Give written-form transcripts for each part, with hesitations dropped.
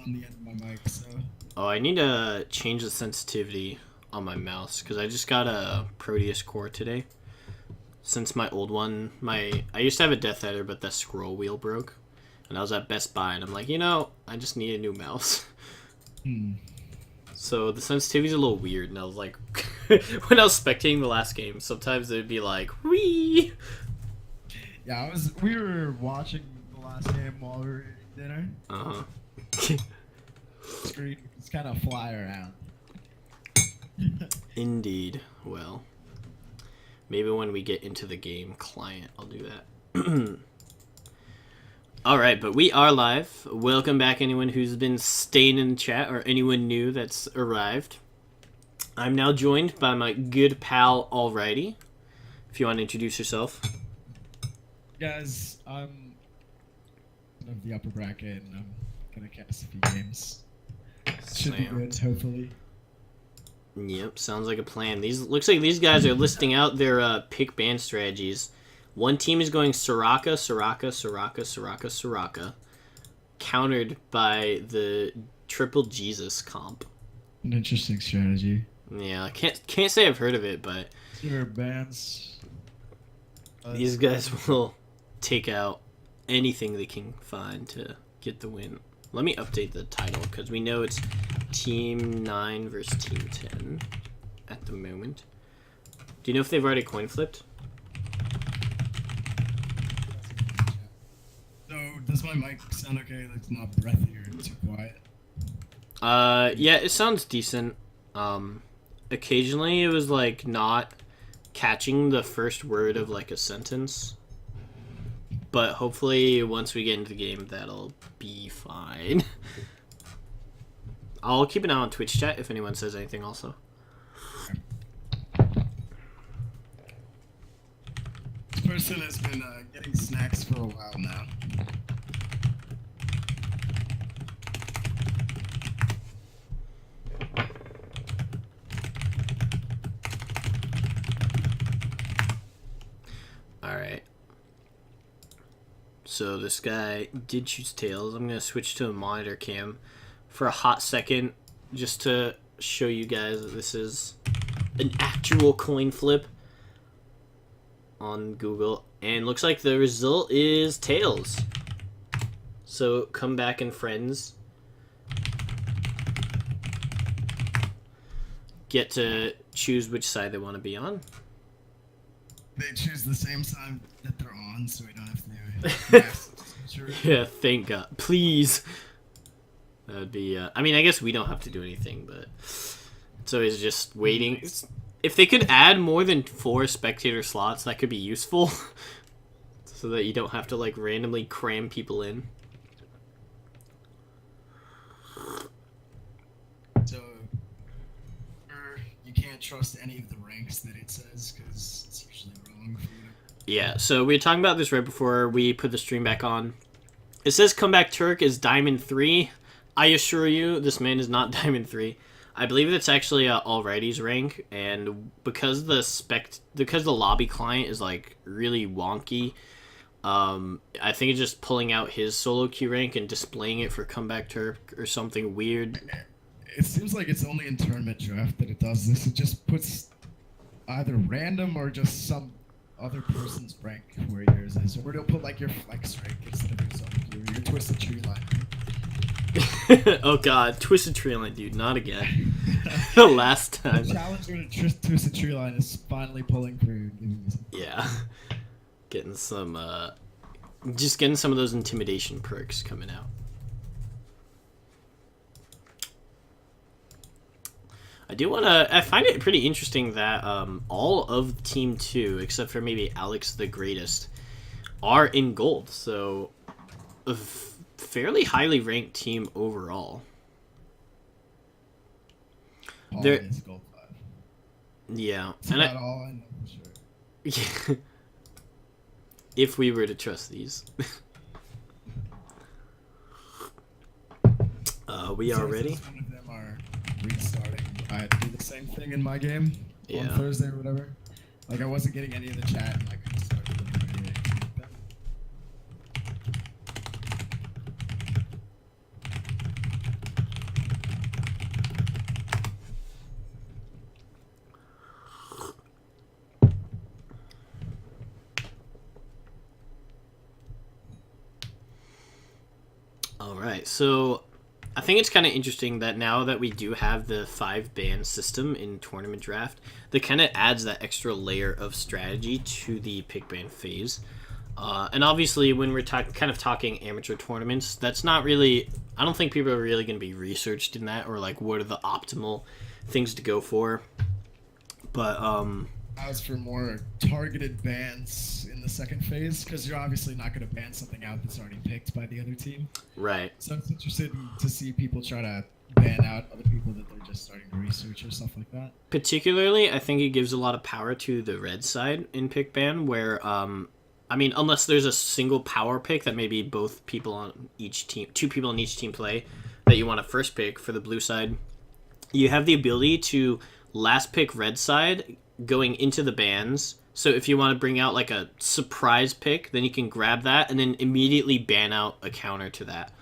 on the end of my mic, so. Oh, I need to change the sensitivity on my mouse because I just got a Proteus core today. Since my old one, I used to have a Death Adder, but the scroll wheel broke. And I was at Best Buy, and I'm like, I just need a new mouse. So the sensitivity's a little weird, and I was like, when I was spectating the last game, sometimes it would be like, whee! Yeah, we were watching the last game while we were eating dinner. Uh-huh. Screen was kind of fly around. Indeed. Well, maybe when we get into the game client, I'll do that. Alright, but we are live. Welcome back, anyone who's been staying in the chat, or anyone new that's arrived. I'm now joined by my good pal, Alrighty. If you want to introduce yourself. Guys, I'm of the upper bracket, and I'm gonna cast a few games. Should be good, hopefully. Yep, sounds like a plan. Looks like these guys are listing out their pick ban strategies. One team is going Soraka, countered by the Triple Jesus comp. An interesting strategy. Yeah, I can't say I've heard of it, but Your bands. these guys will take out anything they can find to get the win. Let me update the title because we know it's Team 9 versus Team 10 at the moment. Do you know if they've already coin flipped? So, does my mic sound okay? Like it's not breathy or too quiet? Yeah, it sounds decent. Occasionally it was like not catching the first word of like a sentence. But hopefully once we get into the game that'll be fine. I'll keep an eye on Twitch chat if anyone says anything also. This person has been getting snacks for a while now. Alright. So this guy did choose Tails. I'm going to switch to a monitor cam for a hot second just to show you guys that this is an actual coin flip on Google. And looks like the result is Tails. So come back and friends get to choose which side they want to be on. They choose the same side that they're on, so we don't have to do it. Yeah, thank God. Please. That would be, I mean, I guess we don't have to do anything, but it's always just waiting. If they could add more than 4 spectator slots, that could be useful. So that you don't have to, like, randomly cram people in. So, you can't trust any of the ranks that it says, because it's usually wrong for you. Yeah, so we were talking about this right before we put the stream back on. It says Comeback Turk is Diamond 3. I assure you, this man is not Diamond 3. I believe it's actually Alrighty's rank, and because the lobby client is like really wonky, I think it's just pulling out his solo queue rank and displaying it for Comeback Turk or something weird. It seems like it's only in tournament draft that it does this. It just puts either random or just some other person's rank where yours is. Or it'll put like your flex rank instead of your solo queue, your Twisted Tree Line. Oh god, Twisted Tree Line, dude, not again. The last time. The challenger to Twisted Tree Line is finally pulling through. Yeah. Getting some, just getting some of those intimidation perks coming out. I find it pretty interesting that, all of Team 2, except for maybe Alex the Greatest, are in gold, so a fairly highly ranked team overall. All There, is gold 5. yeah. That's And about all I know for sure. Yeah. If we were to trust these. We are ready. Since one of them are restarting, I had to do the same thing in my game on Thursday or whatever. Like, I wasn't getting any of the chat, and I couldn't start with anything. All right, so I think it's kind of interesting that now that we do have the 5-ban system in tournament draft, that kind of adds that extra layer of strategy to the pick ban phase. And obviously, when we're kind of talking amateur tournaments, that's not really. I don't think people are really going to be researched in that, or like what are the optimal things to go for. But As for more targeted bans in the second phase, because you're obviously not going to ban something out that's already picked by the other team. right. So it's interesting to see people try to ban out other people that they're just starting to research or stuff like that. Particularly, I think it gives a lot of power to the red side in pick ban, where I mean, unless there's a single power pick that maybe both people on each team, 2 people on each team play, that you want to first pick for the blue side, you have the ability to last pick red side going into the bans. So if you want to bring out like a surprise pick, then you can grab that and then immediately ban out a counter to that.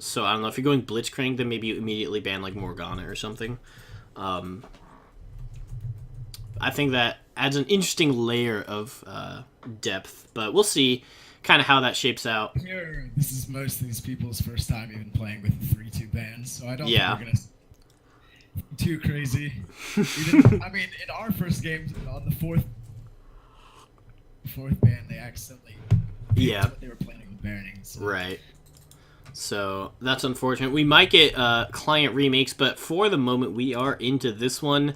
So I don't know, if you're going Blitzcrank, then maybe you immediately ban like Morgana or something. I think that adds an interesting layer of depth, but we'll see kind of how that shapes out. Here, this is most of these people's first time even playing with 3-2 bans, so I don't Yeah. think we're gonna too crazy. Even, I mean, in our first game on the fourth ban, they accidentally Yeah. what they were planning on banning. So. Right. So that's unfortunate. We might get client remakes, but for the moment, we are into this one.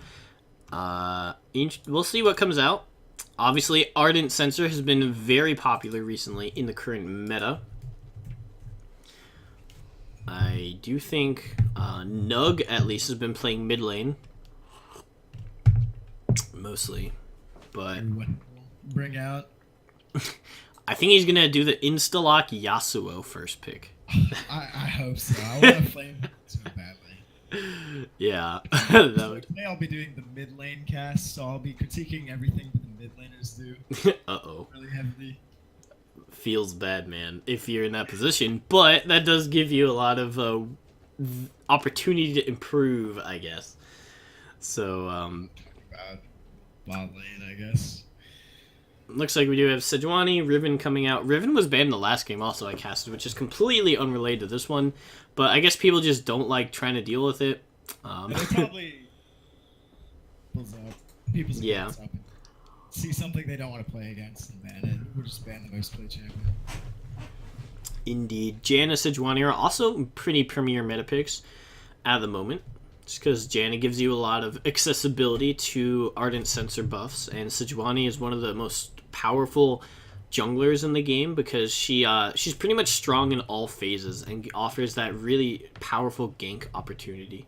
We'll see what comes out. Obviously, Ardent Sensor has been very popular recently in the current meta. I do think Nug, at least, has been playing mid lane. Mostly. But Bring out. I think he's going to do the insta-lock Yasuo first pick. I hope so. I want to flame so badly. Yeah. Today I'll be doing the mid lane cast, so I'll be critiquing everything that the mid laners do. Uh-oh. Really heavily. Feels bad, man, if you're in that position. But that does give you a lot of opportunity to improve, I guess. So, About bot lane, I guess. looks like we do have Sejuani, Riven coming out. Riven was banned in the last game also I casted, which is completely unrelated to this one. But I guess people just don't like trying to deal with it. They probably people's Yeah. up and see something they don't want to play against and ban it. We'll just ban the most played champion. Indeed. Janna, Sejuani are also pretty premier meta picks at the moment. Just because Janna gives you a lot of accessibility to Ardent Sensor buffs, and Sejuani is one of the most powerful junglers in the game because she's pretty much strong in all phases and offers that really powerful gank opportunity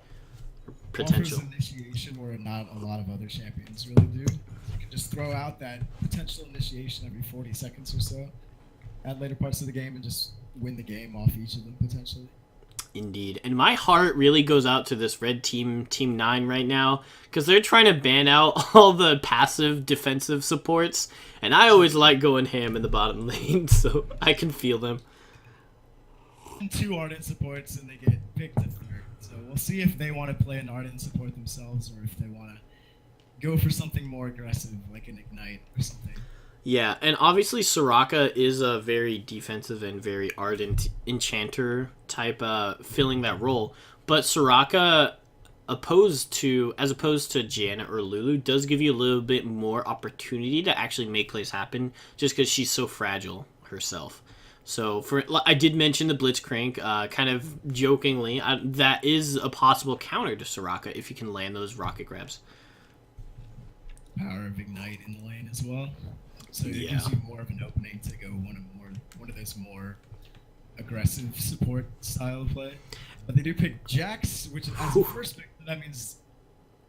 potential. Offers initiation where not a lot of other champions really do. You can just throw out that potential initiation every 40 seconds or so at later parts of the game and just win the game off each of them potentially. Indeed. And my heart really goes out to this red team, Team 9 right now, because they're trying to ban out all the passive defensive supports, and I always like going ham in the bottom lane, so I can feel them. 2 Ardent supports and they get picked at third. So we'll see if they want to play an Ardent support themselves or if they want to go for something more aggressive like an Ignite or something. Yeah, and obviously Soraka is a very defensive and very ardent enchanter type, filling that role. But Soraka, as opposed to Janna or Lulu, does give you a little bit more opportunity to actually make plays happen, just because she's so fragile herself. So I did mention the Blitzcrank, kind of jokingly. That is a possible counter to Soraka if you can land those rocket grabs. Power of Ignite in the lane as well. So it Yeah. gives you more of an opening to go one of those more aggressive support style of play. But they do pick Jax, which as a first pick, that means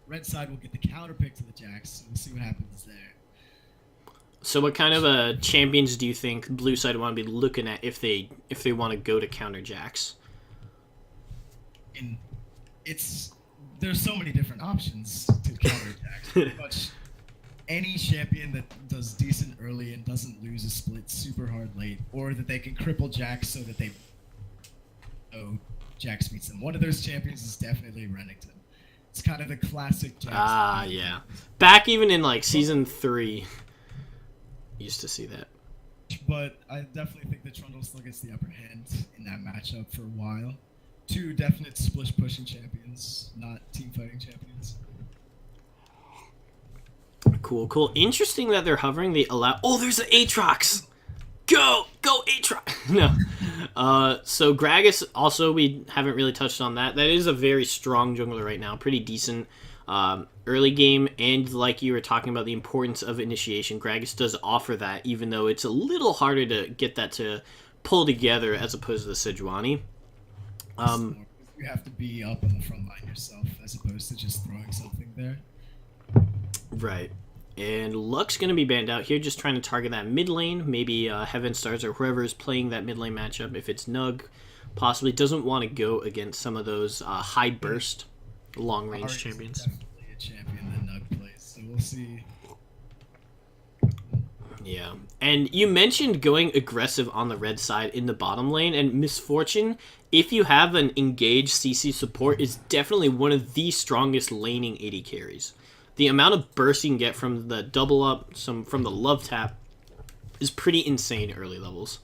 red side will get the counter pick to the Jax. So we'll see what happens there. So what kind of champions do you think blue side want to be looking at if they want to go to counter Jax? There's so many different options to counter Jax. Pretty much any champion that does decent early and doesn't lose a split super hard late, or that they can cripple Jax so that Jax beats them. One of those champions is definitely Renekton. It's kind of the classic Jax. Yeah. Back even in like season 3, used to see that. but I definitely think that Trundle still gets the upper hand in that matchup for a while. Two definite splish pushing champions, not team fighting champions. Cool. Interesting that they're hovering the allow. Oh, there's the Aatrox. Go Aatrox. No. So Gragas also, we haven't really touched on that. That is a very strong jungler right now. Pretty decent early game, and like you were talking about the importance of initiation, Gragas does offer that, even though it's a little harder to get that to pull together as opposed to the Sejuani. You have to be up on the front line yourself as opposed to just throwing something there. Right. And Luck's going to be banned out here, just trying to target that mid lane. Maybe Heaven Stars or whoever is playing that mid lane matchup. If it's Nug, possibly doesn't want to go against some of those high burst, long range champions. Definitely a champion that Nug plays, so we'll see. Yeah. And you mentioned going aggressive on the red side in the bottom lane, and Misfortune, if you have an engaged CC support, is definitely one of the strongest laning AD carries. The amount of burst you can get from the double up, from the love tap, is pretty insane early levels.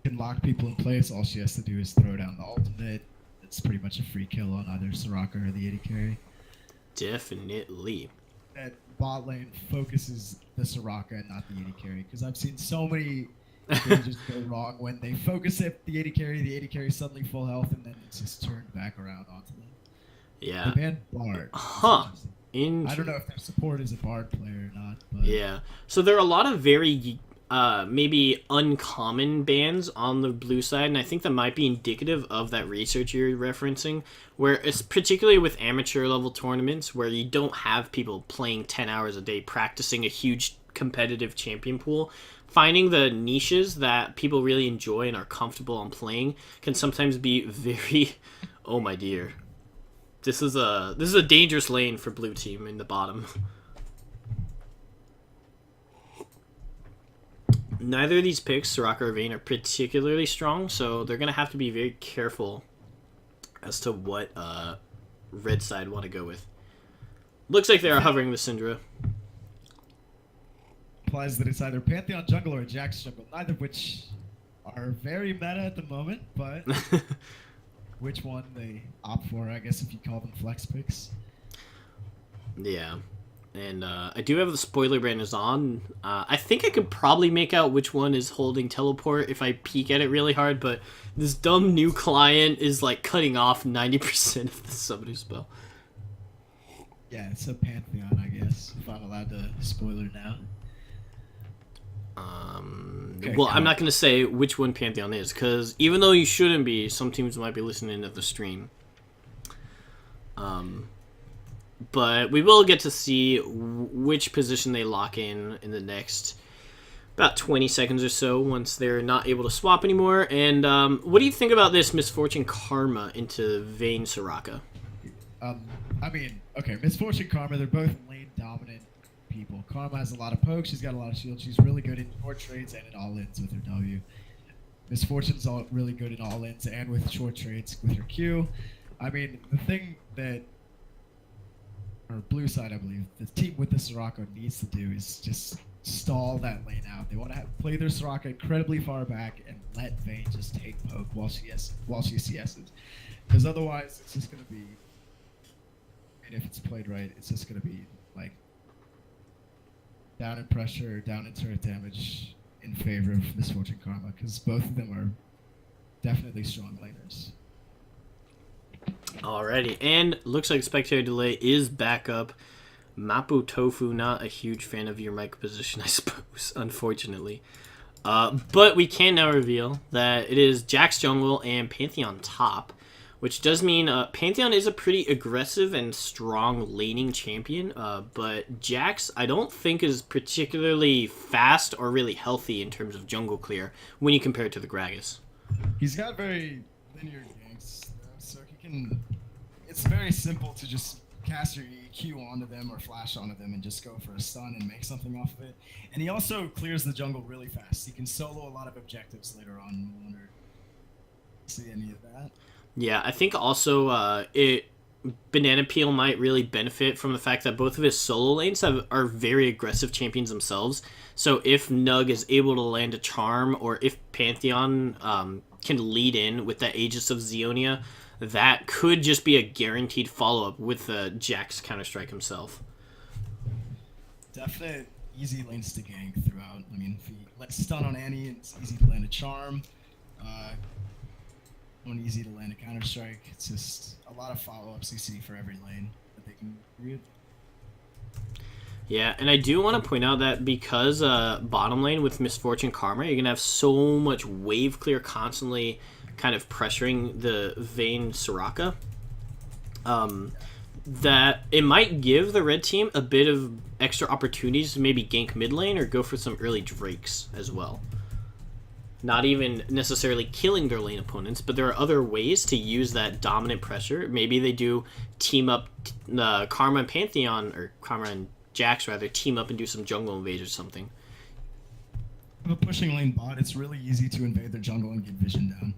Can lock people in place. All she has to do is throw down the ultimate. It's pretty much a free kill on either Soraka or the AD carry. Definitely. That bot lane focuses the Soraka and not the AD carry, because I've seen so many things just go wrong when they focus at the AD carry suddenly full health, and then it's just turned back around onto them. Yeah. They banned Bard. Huh. I don't know if their support is a Bard player or not. But Yeah. So there are a lot of very maybe uncommon bans on the blue side, and I think that might be indicative of that research you're referencing, where it's particularly with amateur level tournaments where you don't have people playing 10 hours a day practicing a huge competitive champion pool. Finding the niches that people really enjoy and are comfortable on playing can sometimes be very oh my dear. This is a dangerous lane for blue team in the bottom. Neither of these picks, Soraka or Vayne, are particularly strong, so they're going to have to be very careful as to what red side want to go with. Looks like they are hovering with Syndra. Implies that it's either Pantheon jungle or Jax jungle, neither of which are very meta at the moment, but which one they opt for, I guess, if you call them flex picks. Yeah. And I do have the spoiler banners on. I think I could probably make out which one is holding teleport if I peek at it really hard, but this dumb new client is like cutting off 90% of the summoning spell. Yeah, it's a Pantheon, I guess, if I'm allowed to spoiler now. Okay, well, I'm not going to say which one Pantheon is, because even though you shouldn't be, some teams might be listening to the stream. But we will get to see which position they lock in the next about 20 seconds or so once they're not able to swap anymore. And what do you think about this Misfortune Karma into Vayne Soraka? I mean, okay, Misfortune Karma, they're both lane dominant people. Karma has a lot of poke, she's got a lot of shield, she's really good in short trades and in all-ins with her W. Misfortune's really good in all-ins and with short trades with her Q. I mean, the thing that or blue side, I believe, the team with the Soraka needs to do is just stall that lane out. They want to play their Soraka incredibly far back and let Vayne just take poke while she CS's. Because otherwise, it's just going to be, and if it's played right, it's just going to be like down in pressure, down in turret damage in favor of Misfortune Karma, because both of them are definitely strong laners. Alrighty, and looks like spectator delay is back up. Mapu Tofu, not a huge fan of your mic position, I suppose, unfortunately. But we can now reveal that it is Jax jungle and Pantheon top, which does mean Pantheon is a pretty aggressive and strong laning champion, but Jax I don't think is particularly fast or really healthy in terms of jungle clear when you compare it to the Gragas. He's got very linear ganks, so he can. It's very simple to just cast your EQ onto them or flash onto them and just go for a stun and make something off of it. And he also clears the jungle really fast. He can solo a lot of objectives later on. I wonder see any of that. Yeah, I think also it Banana Peel might really benefit from the fact that both of his solo lanes are very aggressive champions themselves. So if Nug is able to land a charm, or if Pantheon can lead in with the Aegis of Zeonia, that could just be a guaranteed follow-up with Jax Counter-Strike himself. Definite easy lanes to gank throughout. I mean, if he lets stun on Annie, it's easy to land a charm. One easy to land a Counter-Strike. It's just a lot of follow-ups you see for every lane that they can read. Yeah, and I do want to point out that because bottom lane with Misfortune Karma, you're going to have so much wave clear constantly kind of pressuring the Vayne Soraka, that it might give the red team a bit of extra opportunities to maybe gank mid lane or go for some early Drakes as well. Not even necessarily killing their lane opponents, but there are other ways to use that dominant pressure. Maybe they do team up, Karma and Pantheon, or Karma and Jax rather, team up and do some jungle invades or something. With a pushing lane bot, it's really easy to invade their jungle and get vision down.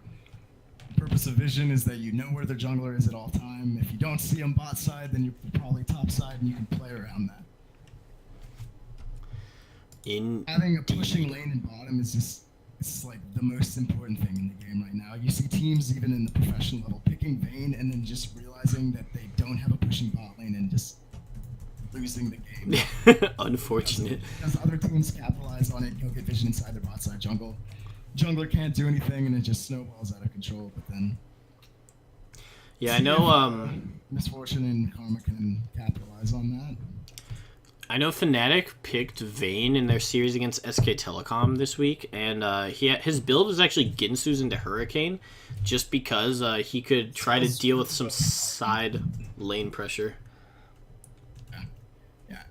The purpose of vision is that you know where their jungler is at all time. If you don't see them bot side, then you're probably top side and you can play around that. Having a pushing lane in bottom is just, it's like the most important thing in the game right now. You see teams even in the professional level picking Vayne and then just realizing that they don't have a pushing bot lane and just losing the game. Unfortunate. As other teams capitalize on it, you'll get vision inside their bot side jungle. Jungler can't do anything and it just snowballs out of control, but then... Yeah, I know, Misfortune and Karma can capitalize on that. I know Fnatic picked Vayne in their series against SK Telecom this week, and his build was actually Ginsu's into Hurricane, just because he could try to deal with some side lane pressure.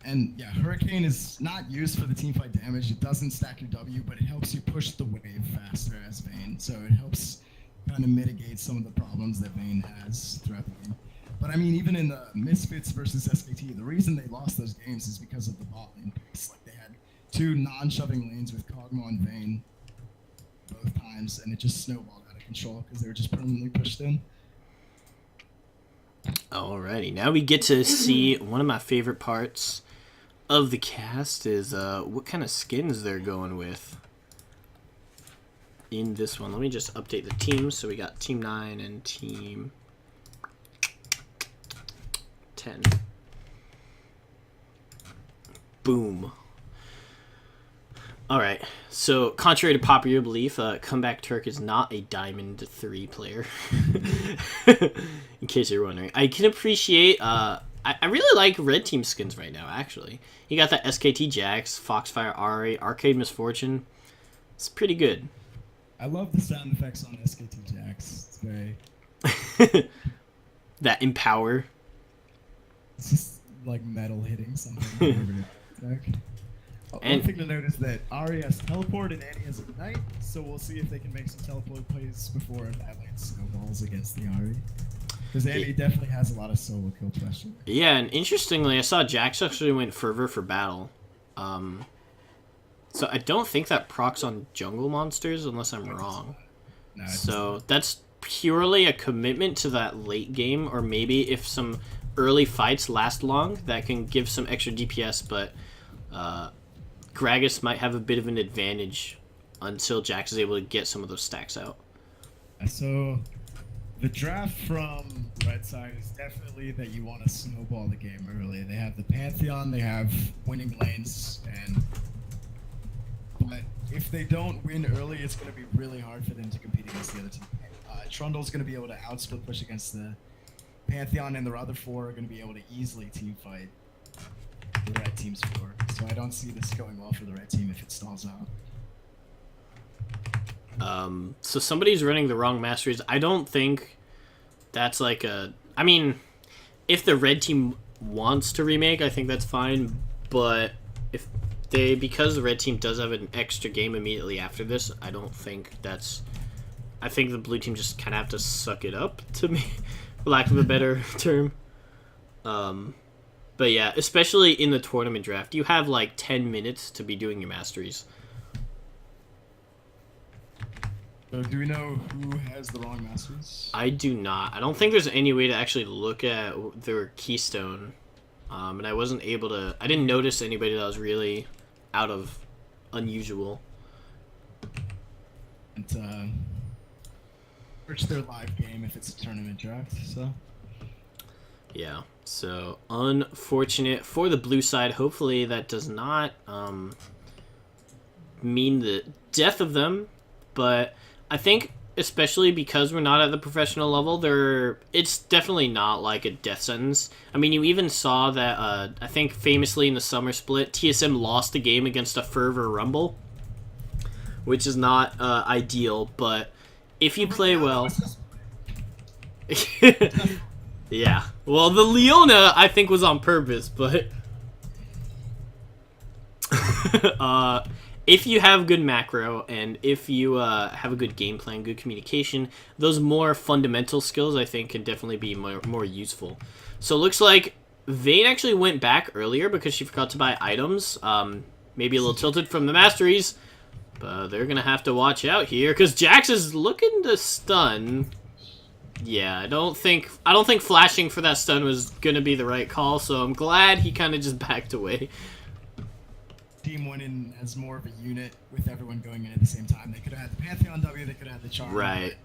Yeah, Hurricane is not used for the teamfight damage. It doesn't stack your W, but it helps you push the wave faster as Vayne, so it helps kind of mitigate some of the problems that Vayne has throughout the game. But I mean, even in the Misfits versus SKT, the reason they lost those games is because of the bot lane picks. Like, they had two non-shoving lanes with Kog'Maw and Vayne both times, and it just snowballed out of control because they were just permanently pushed in. Alrighty, now we get to see one of my favorite parts of the cast is what kind of skins they're going with in this one. Let me just update the teams. So we got Team 9 and Team 10. Boom. Alright, so contrary to popular belief, Comeback Turk is not a Diamond 3 player. In case you're wondering. I can appreciate, I really like Red Team skins right now, actually. You got that SKT Jax, Foxfire Ari, Arcade Misfortune. It's pretty good. I love the sound effects on SKT Jax. It's very... that Empower. It's just like metal hitting something. One thing to note is that Ari has teleport and Annie has ignite, so we'll see if they can make some teleport plays before that lane snowballs against the Ari. Because Annie definitely has a lot of solo kill pressure. Yeah, and interestingly, I saw Jax actually went Fervor for battle. So I don't think that procs on jungle monsters, unless I'm wrong. No, so that's purely a commitment to that late game, or maybe if some early fights last long, that can give some extra DPS, but Gragas might have a bit of an advantage until Jax is able to get some of those stacks out. So the draft from Red side is definitely that you want to snowball the game early. They have the Pantheon, they have winning lanes, but if they don't win early, it's going to be really hard for them to compete against the other team. Trundle's going to be able to outsplit push against the Pantheon, and their other four are going to be able to easily team fight the red team's four. So I don't see this going well for the red team if it stalls out. So somebody's running the wrong masteries. I don't think that's like a... I mean, if the red team wants to remake, I think that's fine. But if they... Because the red team does have an extra game immediately after this, I don't think that's... I think the blue team just kind of have to suck it up, to me, for lack of a better term. But yeah, especially in the tournament draft, you have like 10 minutes to be doing your masteries. So do we know who has the wrong masters? I do not. I don't think there's any way to actually look at their keystone. And I wasn't able to... I didn't notice anybody that was really out of unusual. And search their live game if it's a tournament draft, so... Yeah, so unfortunate for the blue side. Hopefully that does not mean the death of them, but I think especially because we're not at the professional level, it's definitely not like a death sentence. I mean, you even saw that I think famously in the summer split, TSM lost the game against a Fervor Rumble, which is not ideal, but if you play well... Yeah. Well, the Leona, I think, was on purpose, but... if you have good macro, and if you have a good game plan, good communication, those more fundamental skills, I think, can definitely be more useful. So it looks like Vayne actually went back earlier because she forgot to buy items. Maybe a little tilted from the Masteries, but they're going to have to watch out here, because Jax is looking to stun... Yeah, I don't think flashing for that stun was gonna be the right call, so I'm glad he kind of just backed away. Team went in as more of a unit with everyone going in at the same time. They could have had the Pantheon W, they could have had the charge. Right.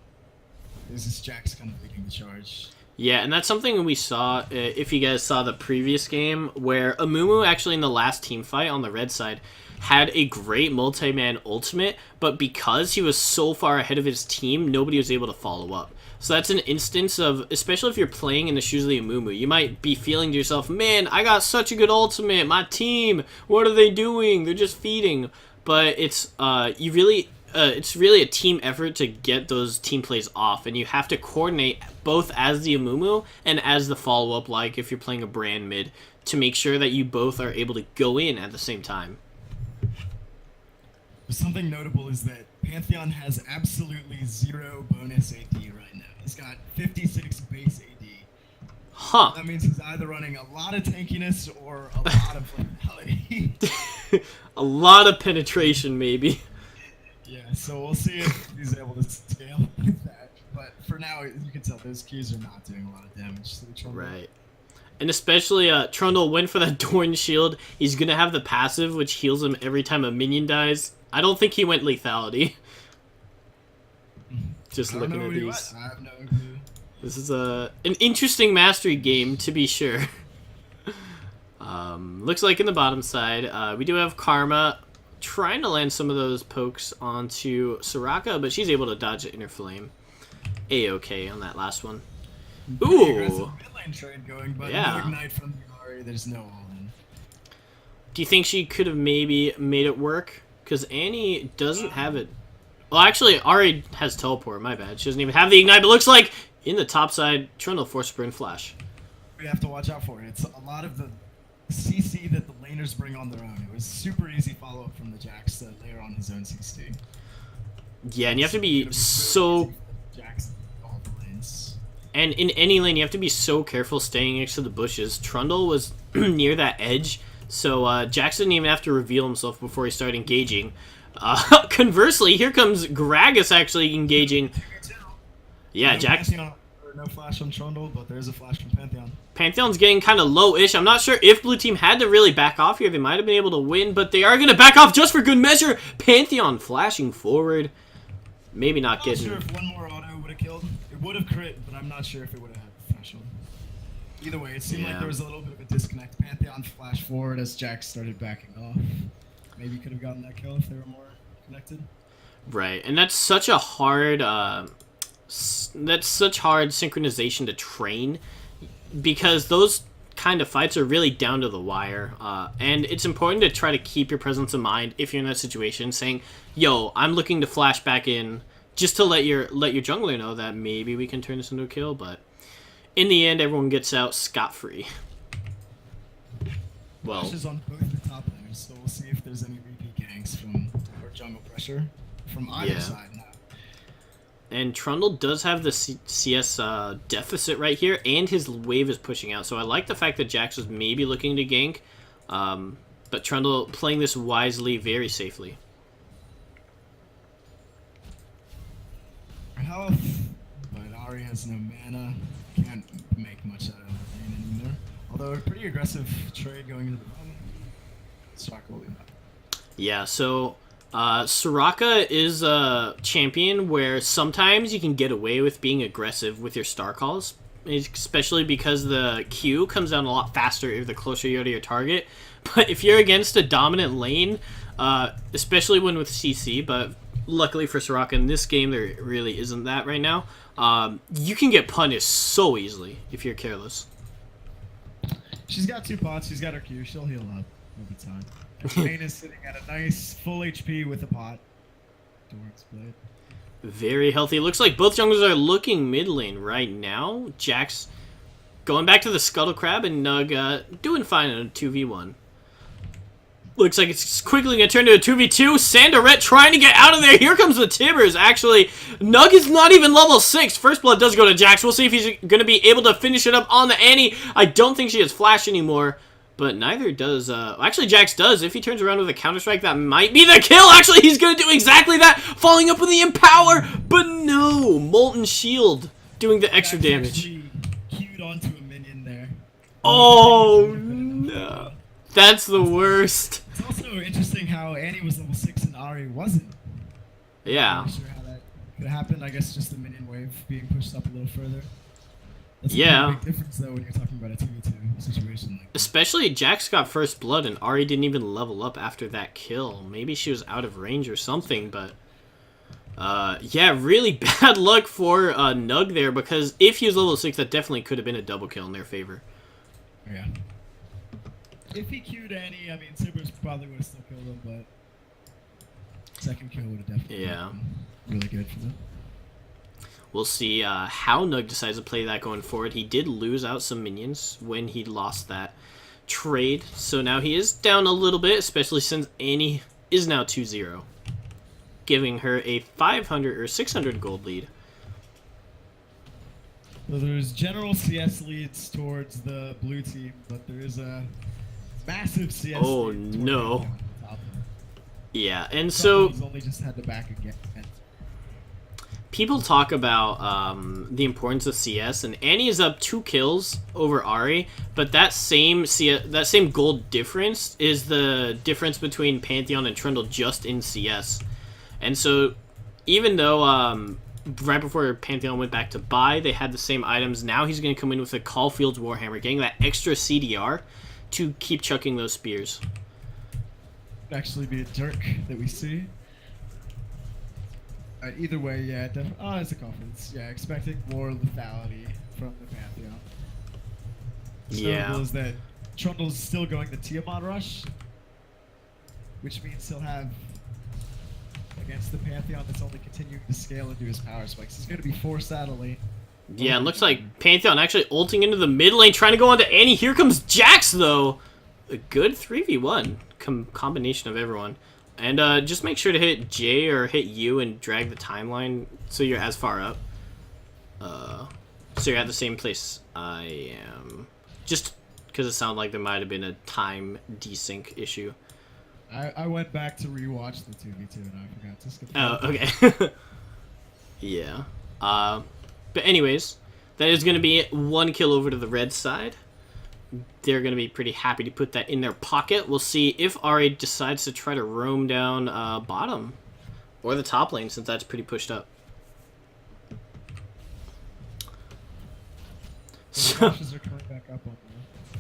This is Jax kind of leading the charge. Yeah, and that's something we saw, if you guys saw the previous game, where Amumu actually in the last team fight on the red side had a great multi-man ultimate, but because he was so far ahead of his team, nobody was able to follow up. So that's an instance of, especially if you're playing in the shoes of the Amumu, you might be feeling to yourself, man, I got such a good ultimate, my team, what are they doing? They're just feeding. But it's it's really a team effort to get those team plays off, and you have to coordinate both as the Amumu and as the follow-up, like if you're playing a brand mid, to make sure that you both are able to go in at the same time. Something notable is that Pantheon has absolutely 0 bonus AD right now. He's got 56 base AD. Huh. That means he's either running a lot of tankiness or a lot of lethality. A lot of penetration, maybe. Yeah, so we'll see if he's able to scale with that. But for now, you can tell those keys are not doing a lot of damage to the Trundle. Right. And especially Trundle went for that Dorn Shield. He's going to have the passive, which heals him every time a minion dies. I don't think he went lethality. Just looking at these. I have no clue. This is an interesting mastery game, to be sure. Looks like in the bottom side, we do have Karma trying to land some of those pokes onto Soraka, but she's able to dodge the Inner Flame. A-okay on that last one. Pretty aggressive Ooh! mid lane trade going, but Yeah. no ignite from the Ari. There's no all-in. Do you think she could have maybe made it work? Because Annie doesn't have it. Well, actually, Ari has teleport. My bad. She doesn't even have the ignite, but looks like in the top side, Trundle for sprint flash. We have to watch out for it. It's a lot of the CC that the laners bring on their own. It was super easy follow-up from the Jax to layer on his own CC. Yeah, and you have to be so... Jax all the lanes. And in any lane, you have to be so careful staying next to the bushes. Trundle was near that edge, so Jax didn't even have to reveal himself before he started engaging. Conversely, here comes Gragas actually engaging. Yeah, no Jax... No flash on Trundle, but there is a flash from Pantheon. Pantheon's getting kind of low-ish. I'm not sure if Blue Team had to really back off here. They might have been able to win, but they are going to back off just for good measure. Pantheon flashing forward. Maybe not I'm getting... not sure if one more auto would have killed. It would have crit, but I'm not sure if it would have had the flash on. Either way, it seemed like there was a little bit of a disconnect. Pantheon flashed forward as Jax started backing off. Maybe could have gotten that kill if they were more connected. Right, and that's such a hard... that's such hard synchronization to train, because those kind of fights are really down to the wire, and it's important to try to keep your presence in mind if you're in that situation, saying, yo, I'm looking to flash back in, just to let your jungler know that maybe we can turn this into a kill, but in the end, everyone gets out scot-free. Well, Flashes on both the top laners, so we'll see if there's any repeat ganks from or jungle pressure from either side now. And Trundle does have the CS deficit right here, and his wave is pushing out. So I like the fact that Jax was maybe looking to gank, but Trundle playing this wisely, very safely. health, but Ari has no mana. Can't make much out of the lane anymore. Although a pretty aggressive trade going into the bottom. Soraka will be back. Yeah, so Soraka is a champion where sometimes you can get away with being aggressive with your star calls, especially because the Q comes down a lot faster the closer you are to your target. But if you're against a dominant lane, especially when with CC, but luckily for Soraka in this game there really isn't that right now, you can get punished so easily if you're careless. She's got 2 pots, she's got her Q, she'll heal up over time. Vayne is sitting at a nice full HP with a pot. Dork's blade. Very healthy. Looks like both junglers are looking mid lane right now. Jax going back to the Scuttle Crab, and Nug doing fine in a 2v1. Looks like it's quickly going to turn to a 2v2. Sandaret trying to get out of there. Here comes the Tibbers. Actually, Nug is not even level 6. First blood does go to Jax. We'll see if he's going to be able to finish it up on the Annie. I don't think she has flash anymore, but neither does... actually, Jax does. If he turns around with a Counter-Strike, that might be the kill. Actually, he's going to do exactly that. Following up with the Empower, but no. Molten Shield doing the extra damage. Queued onto a minion there. Oh, no. That's the worst. It's also interesting how Annie was level 6 and Ari wasn't. Yeah. I'm not sure how that could happen. I guess just the minion wave being pushed up a little further. That's Yeah. a pretty big difference, though, when you're talking about a 2v2 situation like that. Especially Jax got first blood and Ari didn't even level up after that kill. Maybe she was out of range or something, but... yeah, really bad luck for Nug there, because if he was level 6, that definitely could have been a double kill in their favor. Yeah. If he queued Annie, I mean, Tibbers probably would have still killed him, but second kill would have definitely been really good for them. We'll see how Nug decides to play that going forward. He did lose out some minions when he lost that trade, so now he is down a little bit, especially since Annie is now 2-0, giving her a 500 or 600 gold lead. So there's general CS leads towards the blue team, but there is a massive CS Oh, lead no. toward the top. Yeah, and so... He's only just had the back again. People talk about the importance of CS, and Annie is up 2 kills over Ari, but that same gold difference is the difference between Pantheon and Trundle just in CS. And so, even though right before Pantheon went back to buy, they had the same items, now he's going to come in with a Caulfield's Warhammer, getting that extra CDR to keep chucking those spears. Could actually be a Dirk that we see. Either way, yeah, definitely. Oh, it's a confidence. Yeah, expecting more lethality from the Pantheon. Yeah. Is that Trundle's still going the Tiamat rush, which means he'll have against the Pantheon that's only continuing to scale into his power spikes. He's going to be forced out of lane. Yeah, it looks like Pantheon actually ulting into the mid lane, trying to go onto Annie. Here comes Jax, though. A good 3v1 combination of everyone. And just make sure to hit J or hit U and drag the timeline so you're as far up. So you're at the same place I am. Just because it sounded like there might have been a time desync issue. I went back to rewatch the 2v2 and I forgot to skip. Oh, okay. Yeah. But anyways, that is going to be 1 kill over to the red side. They're going to be pretty happy to put that in their pocket. We'll see if Ari decides to try to roam down bottom or the top lane, since that's pretty pushed up. The rushes are coming back up on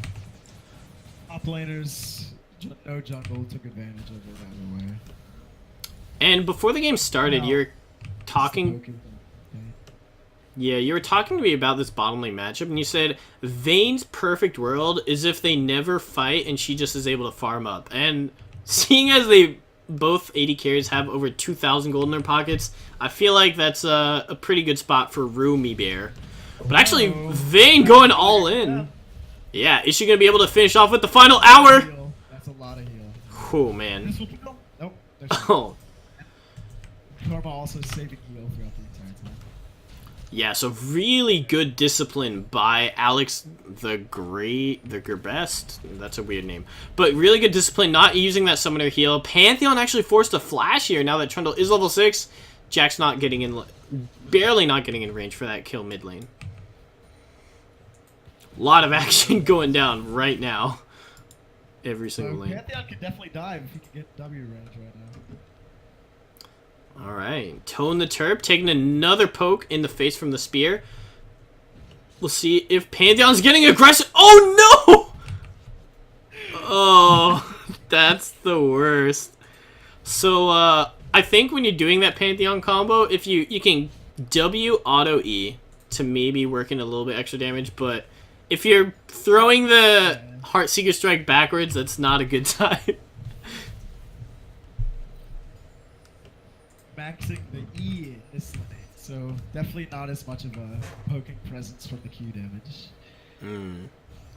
the top laners. No jungle took advantage of it either way. And before the game started, you're talking... Yeah, you were talking to me about this bottom lane matchup, and you said Vayne's perfect world is if they never fight and she just is able to farm up. And seeing as they both AD carries have over 2,000 gold in their pockets, I feel like that's a pretty good spot for Roomy Bear. But actually, Vayne going all in. Yeah, is she going to be able to finish off with the final hour? That's a lot of heal. Oh, man. Nope. Oh. Karma also saving heal throughout the entire time. Yeah, so really good discipline by Alex the Gerbest. That's a weird name. But really good discipline, not using that summoner heal. Pantheon actually forced a flash here now that Trundle is level 6. Jack's not getting in barely not getting in range for that kill mid lane. A lot of action going down right now. Every single lane. Pantheon could definitely dive if he could get W range right now. Alright. Tone the Terp taking another poke in the face from the spear. We'll see if Pantheon's getting aggressive. Oh no! Oh, that's the worst. So, I think when you're doing that Pantheon combo, if you can W auto E to maybe work in a little bit extra damage, but if you're throwing the Heartseeker Strike backwards, that's not a good time. Maxing the E in this lane, so definitely not as much of a poking presence from the Q damage.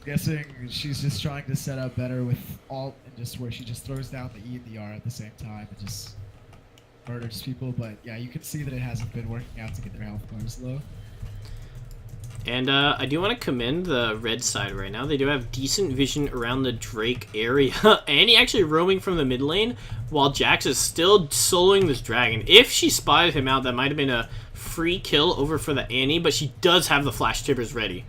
Guessing she's just trying to set up better with alt and just where she just throws down the E and the R at the same time and just murders people. But yeah, you can see that it hasn't been working out to get their health bars low. And I do want to commend the red side right now. They do have decent vision around the Drake area. Annie actually roaming from the mid lane while Jax is still soloing this dragon. If she spotted him out, that might have been a free kill over for the Annie, but she does have the flash tippers ready.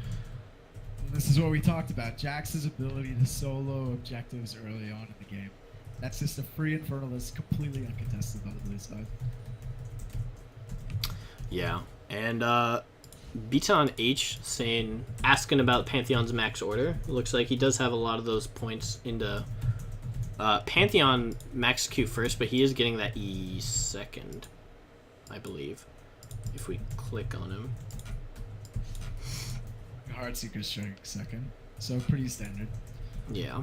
This is what we talked about. Jax's ability to solo objectives early on in the game. That's just a free Infernal that's completely uncontested on the blue side. Yeah, and Beaton H asking about Pantheon's max order. Looks like he does have a lot of those points into Pantheon max Q first, but he is getting that E second, I believe, if we click on him. Heartseeker Strike second, so pretty standard. Yeah.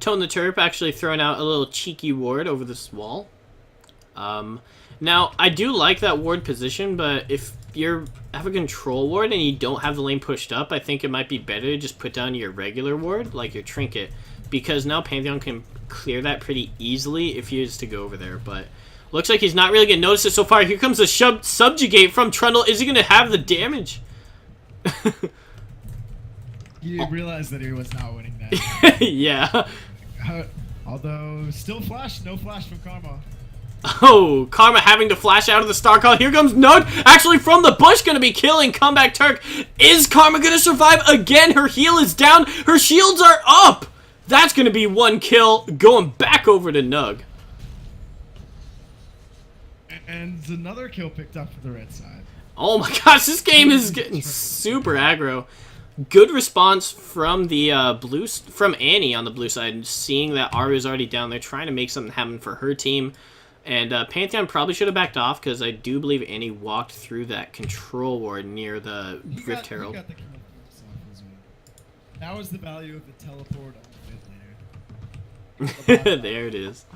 Tone the Terp actually throwing out a little cheeky ward over this wall. Now, I do like that ward position, but if you have a control ward and you don't have the lane pushed up, I think it might be better to just put down your regular ward, like your trinket, because now Pantheon can clear that pretty easily if he is to go over there, but looks like he's not really getting noticed so far. Here comes a subjugate from Trundle. Is he going to have the damage? He didn't realize that he was not winning that. Yeah. Although, still flash, no flash from Karma. Oh, Karma having to flash out of the star call. Here comes Nug, actually from the bush, going to be killing Comeback Turk. Is Karma going to survive again? Her heal is down. Her shields are up. That's going to be one kill, going back over to Nug. And another kill picked up for the red side. Oh my gosh, this game is getting super aggro. Good response from the from Annie on the blue side, seeing that Aru is already down there, trying to make something happen for her team. And Pantheon probably should have backed off, because I do believe Annie walked through that control ward near the Rift Herald. He got the kill himself as well. That was the value of the teleport on the mid laner. There it is.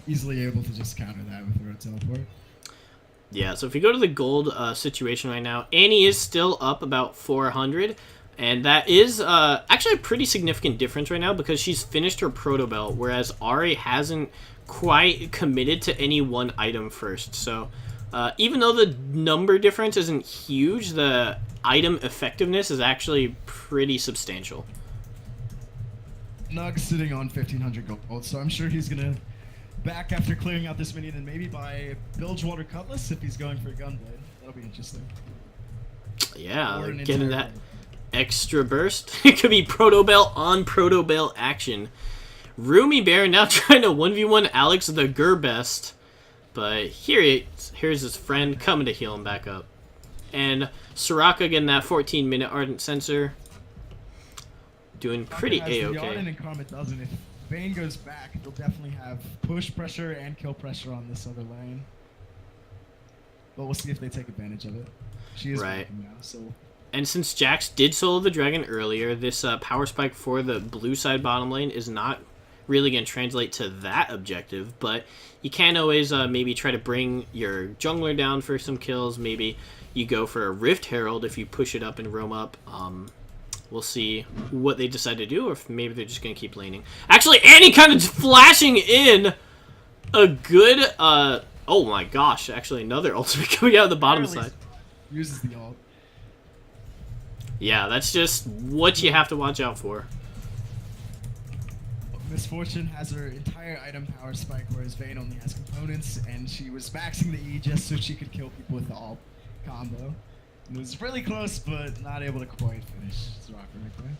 Easily able to just counter that with the red teleport. Yeah, so if you go to the gold situation right now, Annie is still up about 400, and that is actually a pretty significant difference right now, because she's finished her proto belt, whereas Ari hasn't quite committed to any one item first. So even though the number difference isn't huge, the item effectiveness is actually pretty substantial. Nug's sitting on 1500 gold, so I'm sure he's gonna back after clearing out this minion and maybe buy Bilgewater Cutlass if he's going for a Gunblade. That'll be interesting. Yeah, like getting that extra burst. It could be Proto Belt on Proto Belt action. Roomy Bear now trying to 1v1 Alex the Gerbest. But here's his friend coming to heal him back up. And Soraka getting that 14-minute Ardent Sensor. Doing pretty A-okay. Ardent and Karma doesn't. If Vayne goes back, they'll definitely have push pressure and kill pressure on this other lane. But we'll see if they take advantage of it. She is right now, so. And since Jax did solo the dragon earlier, this power spike for the blue side bottom lane is not really going to translate to that objective, but you can always maybe try to bring your jungler down for some kills. Maybe you go for a Rift Herald if you push it up and roam up. We'll see what they decide to do, or if maybe they're just going to keep laning. Actually, Annie kind of flashing in a good... oh my gosh, actually another ultimate coming out of the bottom side. Uses the ult. Yeah, that's just what you have to watch out for. Misfortune has her entire item power spike, whereas Vayne only has components, and she was maxing the E just so she could kill people with the alt combo. It was really close, but not able to quite finish Soraka right there.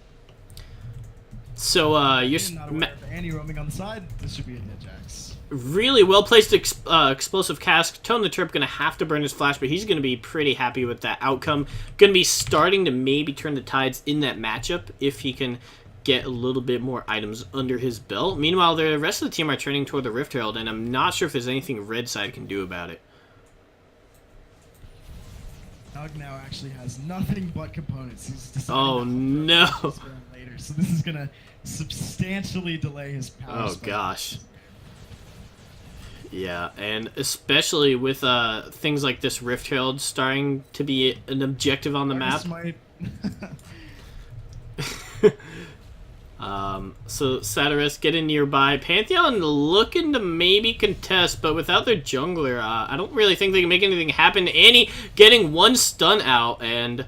So, you're Not aware of Annie roaming on the side. This should be a dead Jax. really well-placed explosive cask. Tone the Turp gonna have to burn his flash, but he's gonna be pretty happy with that outcome. Gonna be starting to maybe turn the tides in that matchup if he can get a little bit more items under his belt. Meanwhile, the rest of the team are turning toward the Rift Herald, and I'm not sure if there's anything red side can do about it. Nug now actually has nothing but components. He's decided Oh, to no. later, so this is gonna substantially delay his power. Oh, spike. gosh. Yeah, and especially with things like this Rift Herald starting to be an objective on the map. Might... So Satirus getting nearby. Pantheon looking to maybe contest, but without their jungler, I don't really think they can make anything happen. Annie getting one stun out, and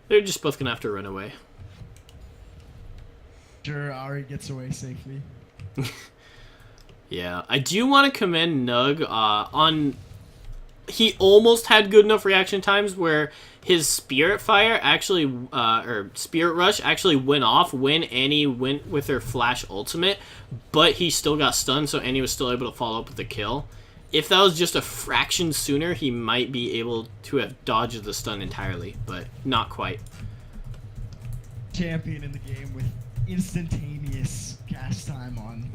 they're just both gonna have to run away. Sure, Ari gets away safely. Yeah, I do want to commend Nug on... He almost had good enough reaction times where his Spirit Fire actually, or Spirit Rush actually went off when Annie went with her Flash Ultimate, but he still got stunned, so Annie was still able to follow up with the kill. If that was just a fraction sooner, he might be able to have dodged the stun entirely, but not quite. Champion in the game with instantaneous cast time on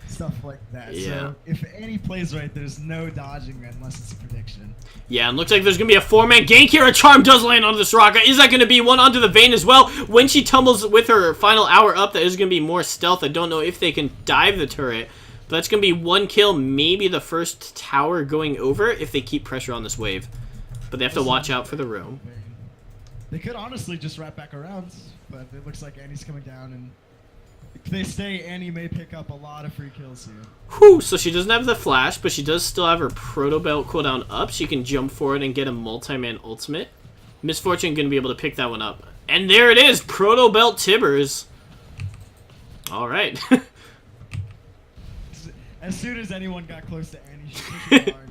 stuff like that. Yeah. So if Annie plays right, there's no dodging unless it's a prediction. Yeah, and looks like there's going to be a 4-man gank here. A charm does land onto the Soraka. Is that going to be one onto the Vayne as well? When she tumbles with her final hour up, that is going to be more stealth. I don't know if they can dive the turret, but that's going to be one kill, maybe the first tower going over if they keep pressure on this wave. But they have to watch out for the roam. They could honestly just wrap back around, but it looks like Annie's coming down, and if they stay, Annie may pick up a lot of free kills here. Whew, so she doesn't have the flash, but she does still have her Proto Belt cooldown up. She can jump forward and get a multi-man ultimate. Misfortune going to be able to pick that one up. And there it is, Proto Belt Tibbers. Alright. As soon as anyone got close to Annie, she pushed it hard.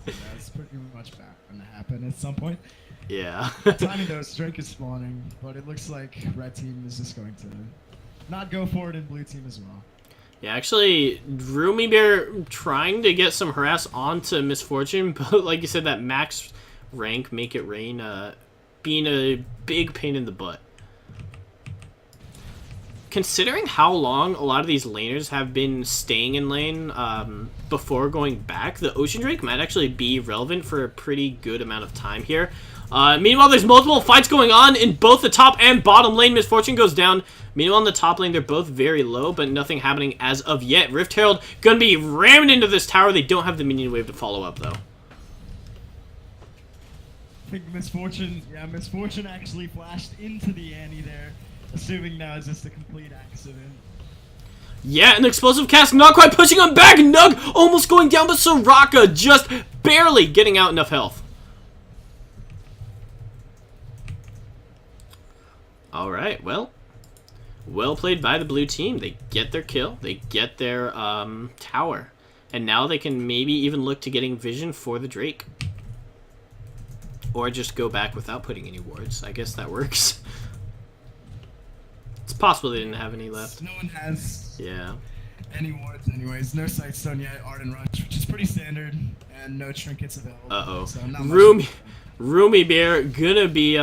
So that's pretty much bound to happen at some point. Yeah. Timing though, Drake is spawning, but it looks like red team is just going to not go for it in blue team as well. Yeah, actually, Roomy Bear trying to get some harass onto Misfortune, but like you said, that max rank, Make It Rain, being a big pain in the butt. Considering how long a lot of these laners have been staying in lane before going back, the Ocean Drake might actually be relevant for a pretty good amount of time here. Meanwhile, there's multiple fights going on in both the top and bottom lane. Misfortune goes down. Meanwhile, in the top lane, they're both very low, but nothing happening as of yet. Rift Herald gonna be ramming into this tower. They don't have the minion wave to follow up, though. I think Misfortune actually flashed into the Annie there, assuming now it's just a complete accident. Yeah, an explosive cast not quite pushing him back. Nug almost going down, but Soraka just barely getting out enough health. Alright, well played by the blue team. They get their kill. They get their tower. And now they can maybe even look to getting vision for the Drake. Or just go back without putting any wards. I guess that works. It's possible they didn't have any left. No one has any wards anyways. No Sightstone yet, Arden Rush, which is pretty standard, and no trinkets available. Uh-oh. So not much. Roomy Bear gonna be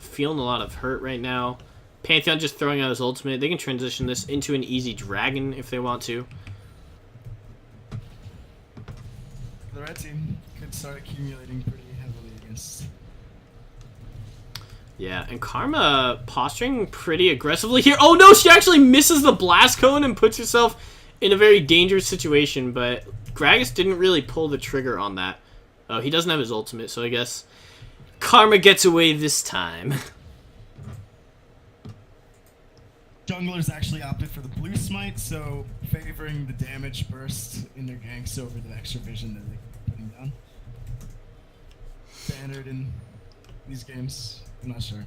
feeling a lot of hurt right now. Pantheon just throwing out his ultimate. They can transition this into an easy dragon if they want to. The red team could start accumulating pretty heavily against. Yeah, and Karma posturing pretty aggressively here. Oh no, she actually misses the blast cone and puts herself in a very dangerous situation, but Gragas didn't really pull the trigger on that. Oh, he doesn't have his ultimate, so I guess Karma gets away this time. Junglers actually opted for the blue smite, so favoring the damage burst in their ganks over the extra vision that they're putting down. Standard in these games. I'm not sure.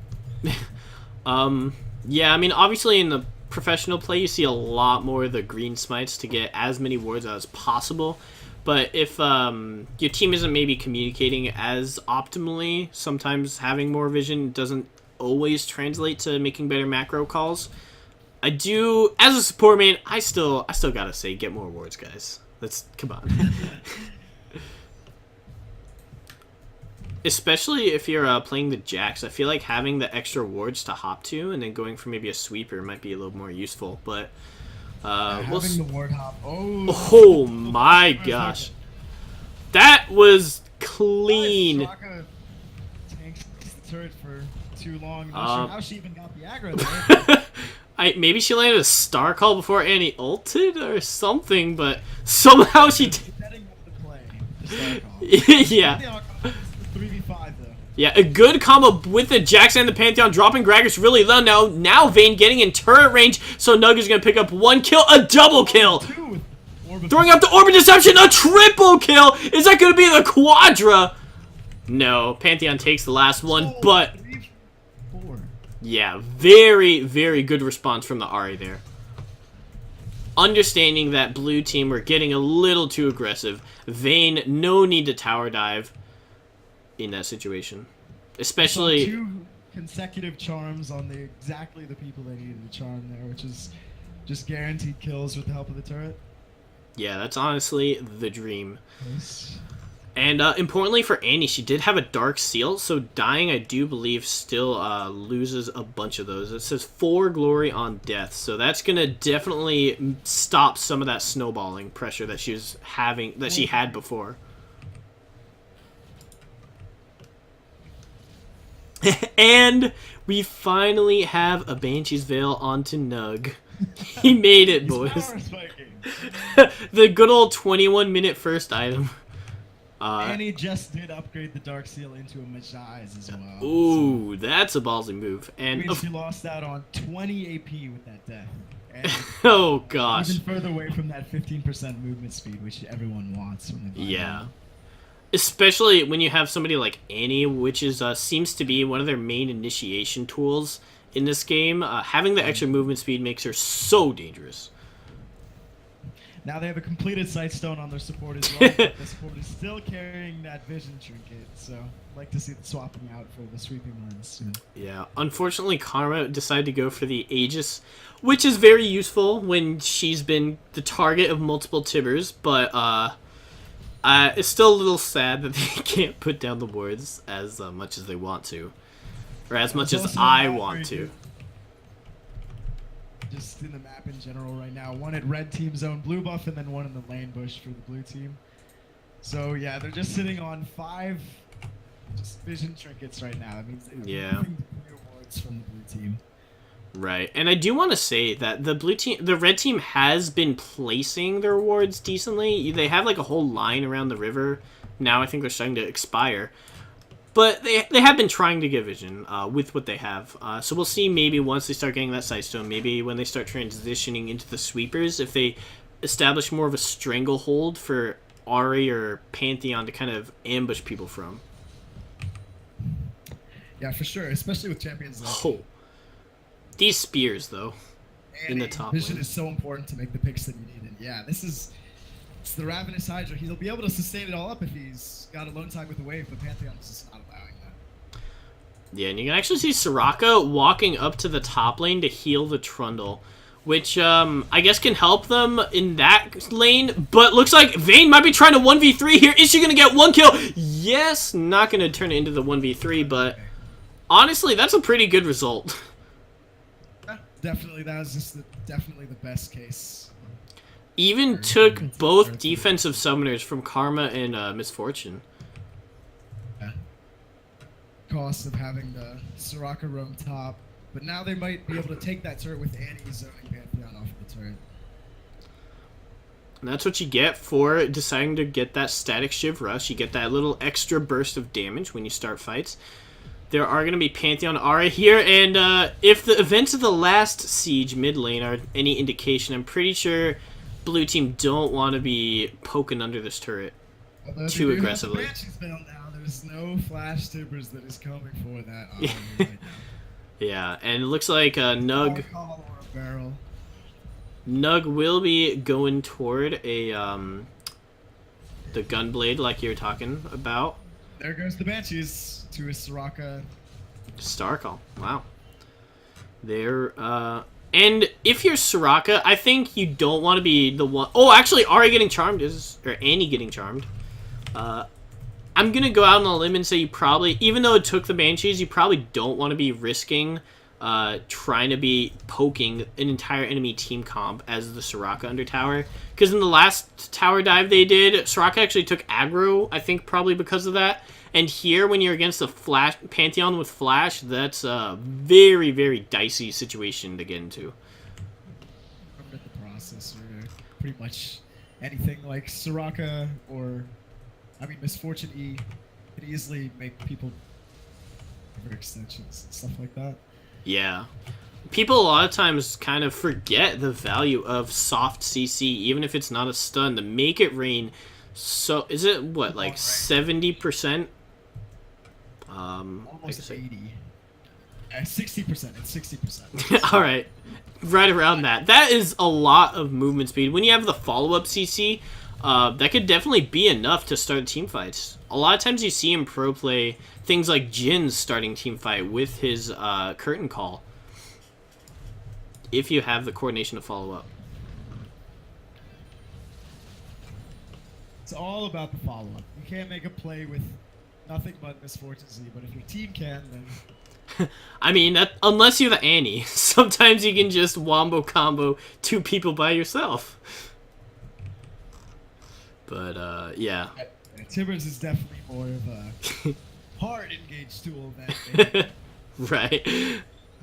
Yeah, I mean, obviously in the professional play, you see a lot more of the green smites to get as many wards out as possible. But if your team isn't maybe communicating as optimally, sometimes having more vision doesn't always translate to making better macro calls. I do, as a support main, I still gotta say, get more wards, guys. Come on. Especially if you're playing the Jax, I feel like having the extra wards to hop to and then going for maybe a sweeper might be a little more useful. But having the ward hop. Oh my gosh, that was clean. Straka tanks the turret for too long. Not sure how she even got the aggro there. Maybe she landed a star call before Annie ulted or something, but somehow she. Setting up the play. The star call. Yeah. 3v5 though. Yeah, a good combo with the Jax and the Pantheon, dropping Gragas really low. Now Vayne getting in turret range, so Nug is going to pick up 1 kill, a double kill. Throwing up the Orbit Deception, a triple kill. Is that going to be the Quadra? No, Pantheon takes the last one, but... Yeah, very, very good response from the Ahri there. Understanding that blue team were getting a little too aggressive. Vayne, no need to tower dive in that situation, especially 2 consecutive charms on exactly the people they needed to charm there, which is just guaranteed kills with the help of the turret. Yeah, that's honestly the dream. Nice. And importantly for Annie, she did have a dark seal, so dying, I do believe, still loses a bunch of those. It says 4 glory on death, so that's gonna definitely stop some of that snowballing pressure that she was having, that she had before. And we finally have a Banshee's Veil onto Nug. He made it, boys. The good old 21-minute first item. And he just did upgrade the Dark Seal into a Maji's as well. Ooh, so that's a ballsy move. And she lost out on 20 AP with that death. And oh gosh. Even further away from that 15% movement speed, which everyone wants when they buy yeah. Especially when you have somebody like Annie, which is seems to be one of their main initiation tools in this game. Having the extra movement speed makes her so dangerous. Now they have a completed Sightstone on their support as well, but the support is still carrying that vision trinket, so I'd like to see the swapping out for the sweeping lens soon. Yeah, unfortunately Karma decided to go for the Aegis, which is very useful when she's been the target of multiple Tibbers, but it's still a little sad that they can't put down the wards as much as they want to. Or as much as I want to. Just in the map in general right now. One at red team zone blue buff, and then one in the lane bush for the blue team. So yeah, they're just sitting on 5 just vision trinkets right now. That means they're moving the wards from the blue team. Right, and I do want to say that the red team has been placing their wards decently. They have like a whole line around the river. Now I think they're starting to expire. But they have been trying to get vision with what they have. So we'll see maybe once they start getting that Sightstone, maybe when they start transitioning into the sweepers, if they establish more of a stranglehold for Ahri or Pantheon to kind of ambush people from. Yeah, for sure, especially with champions like... Oh. These spears, though, in the top vision lane. is so important to make the picks that you need. And yeah, it's the Ravenous Hydra. He'll be able to sustain it all up if he's got a lone tag with the wave, but Pantheon is just not allowing that. Yeah, and you can actually see Soraka walking up to the top lane to heal the Trundle, which I guess can help them in that lane, but looks like Vayne might be trying to 1v3 here. Is she going to get 1 kill? Yes, not going to turn it into the 1v3, but honestly, that's a pretty good result. Definitely, that was just definitely the best case. Even took both defensive summoners from Karma and Misfortune. Yeah. Cost of having the Soraka roam top, but now they might be able to take that turret with Annie zoning Pantheon off of the turret. And that's what you get for deciding to get that static Shiv Rush. You get that little extra burst of damage when you start fights. There are going to be Pantheon Ahri here, and if the events of the last siege mid lane are any indication, I'm pretty sure blue team don't want to be poking under this turret too aggressively. Now. There's no flash tibbers that is coming for that right now. Yeah, and it looks like Nug Power call or a barrel. Nug will be going toward a the gunblade like you were talking about. There goes the Banshees to his Soraka. Star call. Wow. There and if you're Soraka, I think you don't want to be the one. Oh, actually Ari getting charmed is, or Annie getting charmed. I'm going to go out on a limb and say you probably, even though it took the Banshees, you probably don't want to be risking trying to be poking an entire enemy team comp as the Soraka under tower. Because in the last tower dive they did, Soraka actually took aggro, I think probably because of that. And here, when you're against a Flash Pantheon with Flash, that's a very, very dicey situation to get into. Remember the process, or pretty much anything like Soraka or, I mean, Misfortune E could easily make people for extensions and stuff like that. Yeah. People a lot of times kind of forget the value of soft CC, even if it's not a stun, to make it rain. So, is it, what, like 70%? Almost 80. 60%. It's 60%. All right, right around that. That is a lot of movement speed. When you have the follow-up CC, that could definitely be enough to start team fights. A lot of times you see in pro play things like Jin's starting team fight with his curtain call. If you have the coordination to follow up. It's all about the follow-up. You can't make a play with nothing but Misfortune Z, but if your team can, then... I mean, that, unless you're the Annie, sometimes you can just wombo combo 2 people by yourself. But, yeah. Tibbers is definitely more of a hard engaged tool than... Right.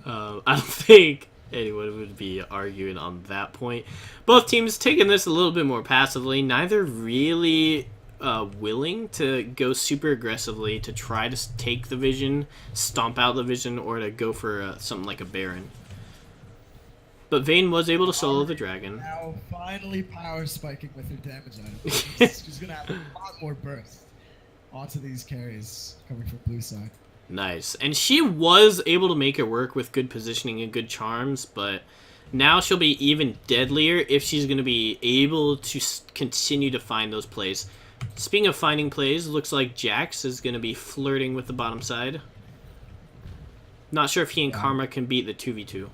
I don't think anyone would be arguing on that point. Both teams taking this a little bit more passively. Neither really willing to go super aggressively to try to take the vision, stomp out the vision, or to go for something like a Baron. But Vayne was able to solo the dragon. Now finally power spiking with her damage item. She's going to have a lot more burst onto these carries coming from blue side. Nice. And she was able to make it work with good positioning and good charms, but now she'll be even deadlier if she's going to be able to continue to find those plays. Speaking of finding plays, looks like Jax is going to be flirting with the bottom side. Not sure if he and Karma can beat the 2v2.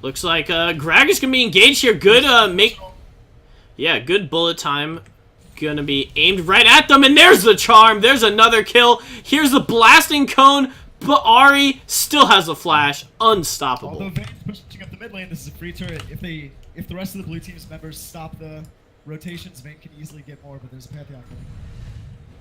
Looks like Gragas can be engaged here. Good good bullet time. Gonna be aimed right at them, and there's the charm. There's another kill. Here's the blasting cone, but Ari still has a flash. Unstoppable. Although Vayne's pushing up the mid lane, this is a free turret. If the rest of the blue team's members stop the rotations, Vayne can easily get more, but there's a Pantheon coming.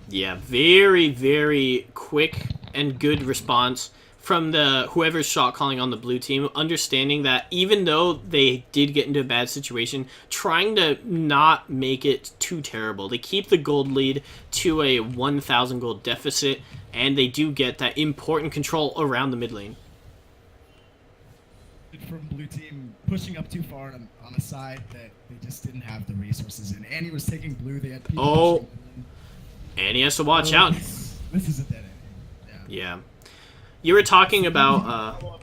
Yeah, very, very quick and good response from the whoever's shot calling on the blue team, understanding that even though they did get into a bad situation, trying to not make it too terrible. They keep the gold lead to a 1,000 gold deficit, and they do get that important control around the mid lane. From blue team pushing up too far on the side that they just didn't have the resources in. Annie was taking blue, they had people pushing them in. Annie has to watch out. This is a dead end. Yeah. You were talking about,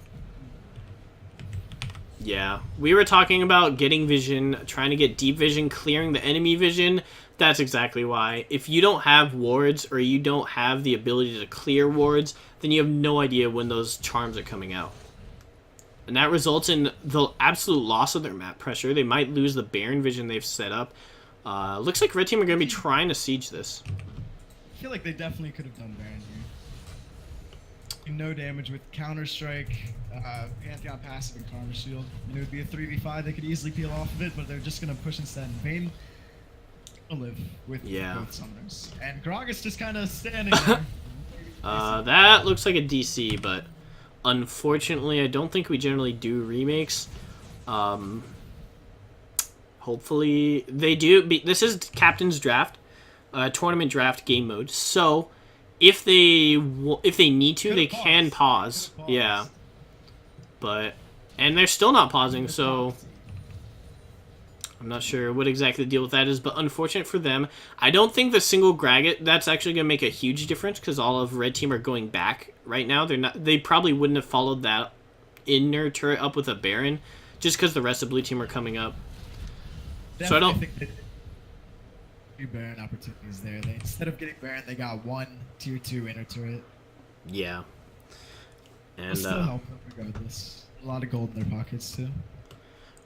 yeah, we were talking about getting vision, trying to get deep vision, clearing the enemy vision. That's exactly why. If you don't have wards or you don't have the ability to clear wards, then you have no idea when those charms are coming out. And that results in the absolute loss of their map pressure. They might lose the Baron vision they've set up. Looks like red team are going to be trying to siege this. I feel like they definitely could have done Baron here. No damage with Counter-Strike, Pantheon passive, and Karma Shield. And it would be a 3v5, they could easily peel off of it, but they're just going to push instead. Vayne will live with both summoners. And Gragas just kind of standing there. That looks like a DC, but unfortunately I don't think we generally do remakes. Hopefully they do. This is Captain's Draft, tournament draft game mode, so if they need to, they can pause. Yeah. And they're still not pausing, so I'm not sure what exactly the deal with that is, but unfortunate for them. I don't think the single Graggett, that's actually going to make a huge difference because all of Red Team are going back right now. They probably wouldn't have followed that inner turret up with a Baron just because the rest of Blue Team are coming up. Definitely So I don't think that few Baron opportunities there. They instead of getting Baron, they got one tier 2 inner turret. Yeah. It'll And still help them regardless. A lot of gold in their pockets too.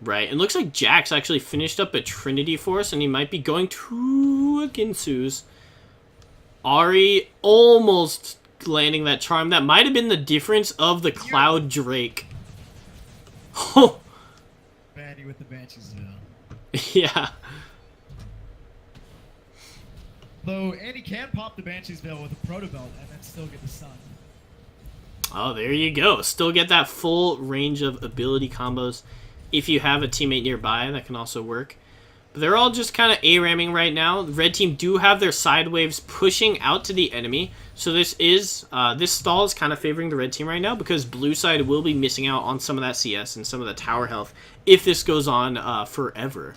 right. It looks like Jax actually finished up a Trinity Force, and he might be going to Ginsu's. Ari almost landing that charm. That might have been the difference of the Cloud Drake. Oh, Baddie with the Banshees now. yeah. Though Andy can pop the Banshee's Veil with a Proto Belt and then still get the Sun. Oh, there you go. Still get that full range of ability combos. If you have a teammate nearby, that can also work. But they're all just kind of A-ramming right now. The Red Team do have their side waves pushing out to the enemy. So this stall is kind of favoring the Red Team right now because Blue side will be missing out on some of that CS and some of the tower health if this goes on forever.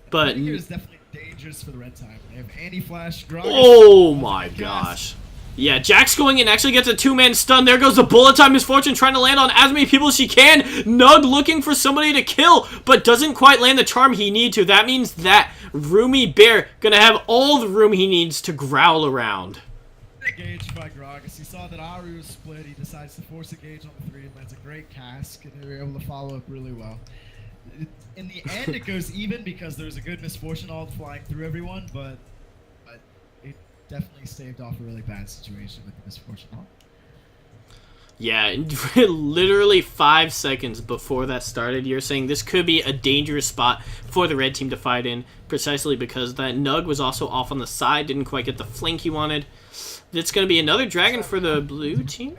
But Here is definitely dangerous for the Red Team. They have Anti-Flash, Gragas. oh my gosh. Yeah, Jax going in actually gets a 2-man stun. There goes the bullet time Misfortune trying to land on as many people as she can. Nug looking for somebody to kill, but doesn't quite land the charm he needs to. That means that Roomy Bear gonna have all the room he needs to growl around. Engaged by Gragas. He saw that Aru was split. He decides to force a gauge on the 3 and lands a great cask, and they were able to follow up really well. In the end, it goes even because there's a good Misfortune ult flying through everyone, but it definitely staved off a really bad situation with the Misfortune ult. Yeah, literally 5 seconds before that started, you're saying this could be a dangerous spot for the Red Team to fight in, precisely because that Nug was also off on the side, didn't quite get the flank he wanted. It's going to be another dragon for the Blue Team.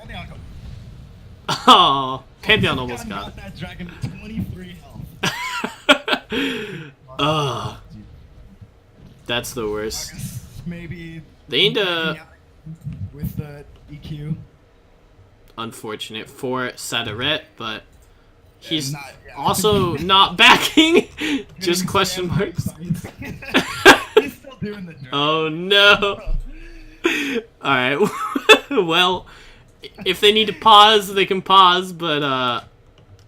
Oh, Pantheon almost got it. That dragon with 23 health. Ugh. That's the worst. Maybe They need to... with the EQ. Unfortunate for Sadaret, but he's not- yeah. also not backing. Just question marks. He's still doing the job. Oh no. Alright. Well, if they need to pause, they can pause, but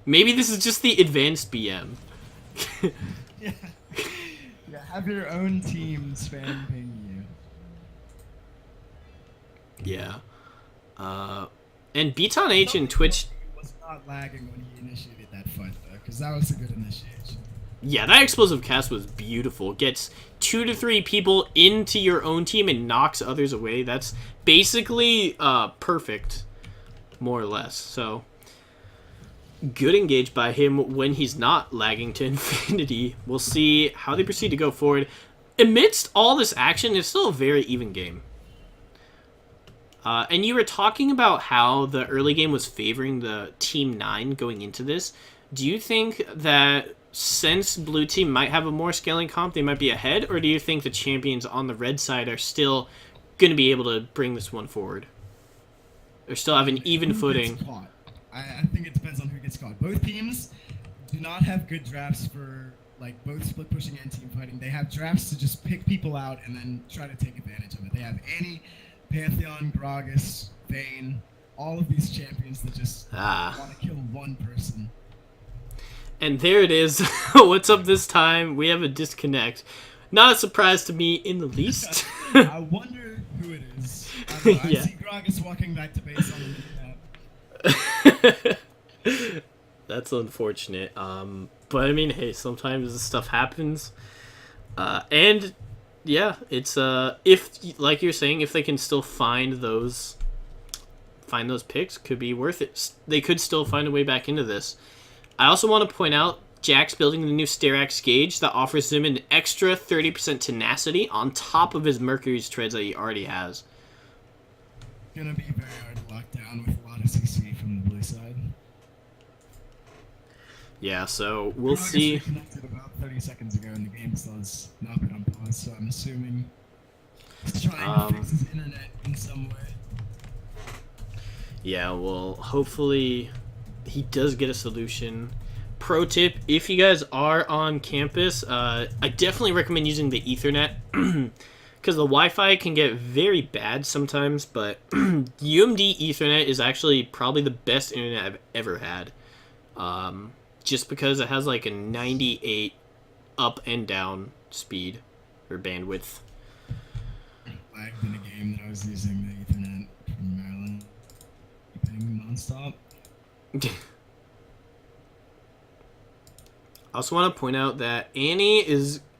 maybe this is just the advanced BM. Yeah. Yeah, have your own team spam ping you. Yeah. And Beaton H and Twitch... He was not lagging when he initiated that fight, though, because that was a good initiation. Yeah, that explosive cast was beautiful. Gets 2 to 3 people into your own team and knocks others away. That's basically perfect, more or less. So, good engage by him when he's not lagging to infinity. We'll see how they proceed to go forward. Amidst all this action, it's still a very even game. And you were talking about how the early game was favoring the Team 9 going into this. Do you think that since Blue Team might have a more scaling comp, they might be ahead? Or do you think the champions on the red side are still going to be able to bring this one forward? Or still have an even footing? I think it depends on who gets caught. Both teams do not have good drafts for like both split pushing and team fighting. They have drafts to just pick people out and then try to take advantage of it. They have Annie, Pantheon, Gragas, Vayne, all of these champions that just want to kill one person. And there it is. What's up this time? We have a disconnect. Not a surprise to me in the least. I wonder who it is. I Yeah. see Gragas walking back to base on the map. That's unfortunate. But I mean, hey, sometimes this stuff happens. And yeah, it's if like you're saying, if they can still find those picks, could be worth it. They could still find a way back into this. I also want to point out Jack's building the new Sterax gauge that offers him an extra 30% tenacity on top of his Mercury's treads that he already has. Gonna be very hard to lock down with a lot of CC from the blue side. Yeah, so we'll Gragas see. reconnected about 30 seconds ago, and the game still has not been on pause. So I'm assuming he's trying to fix his internet in some way. Yeah, well, hopefully he does get a solution. pro tip, if you guys are on campus, I definitely recommend using the Ethernet. Because the Wi-Fi can get very bad sometimes, but UMD Ethernet is actually probably the best internet I've ever had. Just because it has like a 98 up and down speed or bandwidth. Lagged in a game that I was using the Ethernet from Maryland, playing nonstop. I also want to point out that Annie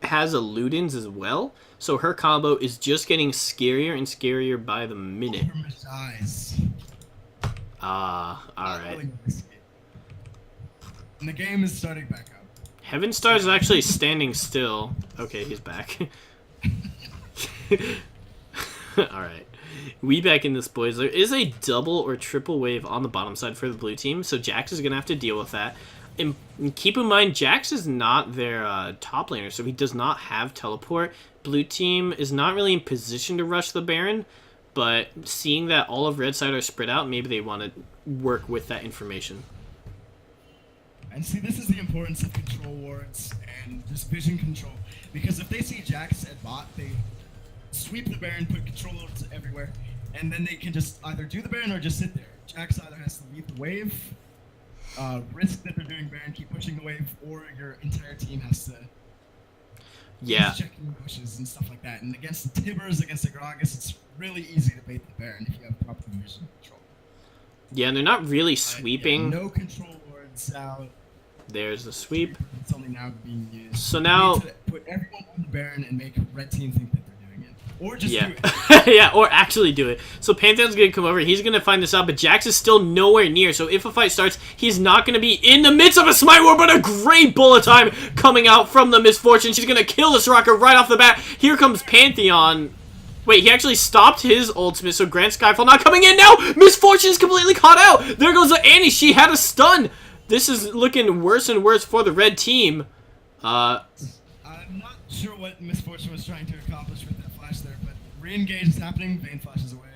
has a Ludens as well, so her combo is just getting scarier and scarier by the minute. Alright. And the game is starting back up. Heaven Star is actually standing still. Okay, he's back. Alright. We back in this, boys. There is a double or triple wave on the bottom side for the blue team, so Jax is going to have to deal with that. And keep in mind, Jax is not their top laner, so he does not have teleport. Blue team is not really in position to rush the Baron, but seeing that all of red side are spread out, maybe they want to work with that information. And see, this is the importance of control wards and just vision control. Because if they see Jax at bot, they sweep the Baron, put control wards everywhere, and then they can just either do the Baron or just sit there. Jax either has to lead the wave, risk that they're doing Baron, keep pushing the wave, or your entire team has to checking the bushes and stuff like that. And against the Tibbers, against the Gragas, it's really easy to bait the Baron if you have proper vision control. Yeah, and they're not really sweeping. No control wards out. There's the sweep. It's only now being used. So now you need to put everyone on the Baron and make red team think that they're doing it. Or just do it. Yeah, or actually do it. So Pantheon's going to come over. He's going to find this out, but Jax is still nowhere near. So if a fight starts, he's not going to be in the midst of a Smite War, but a great bullet time coming out from the Misfortune. She's going to kill this rocker right off the bat. Here comes Pantheon. Wait, he actually stopped his ultimate, so Grand Skyfall not coming in now. Misfortune's completely caught out. There goes Annie. She had a stun. This is looking worse and worse for the red team. I'm not sure what Misfortune was trying to accomplish with that flash there, but re-engage is happening. Vayne flashes away.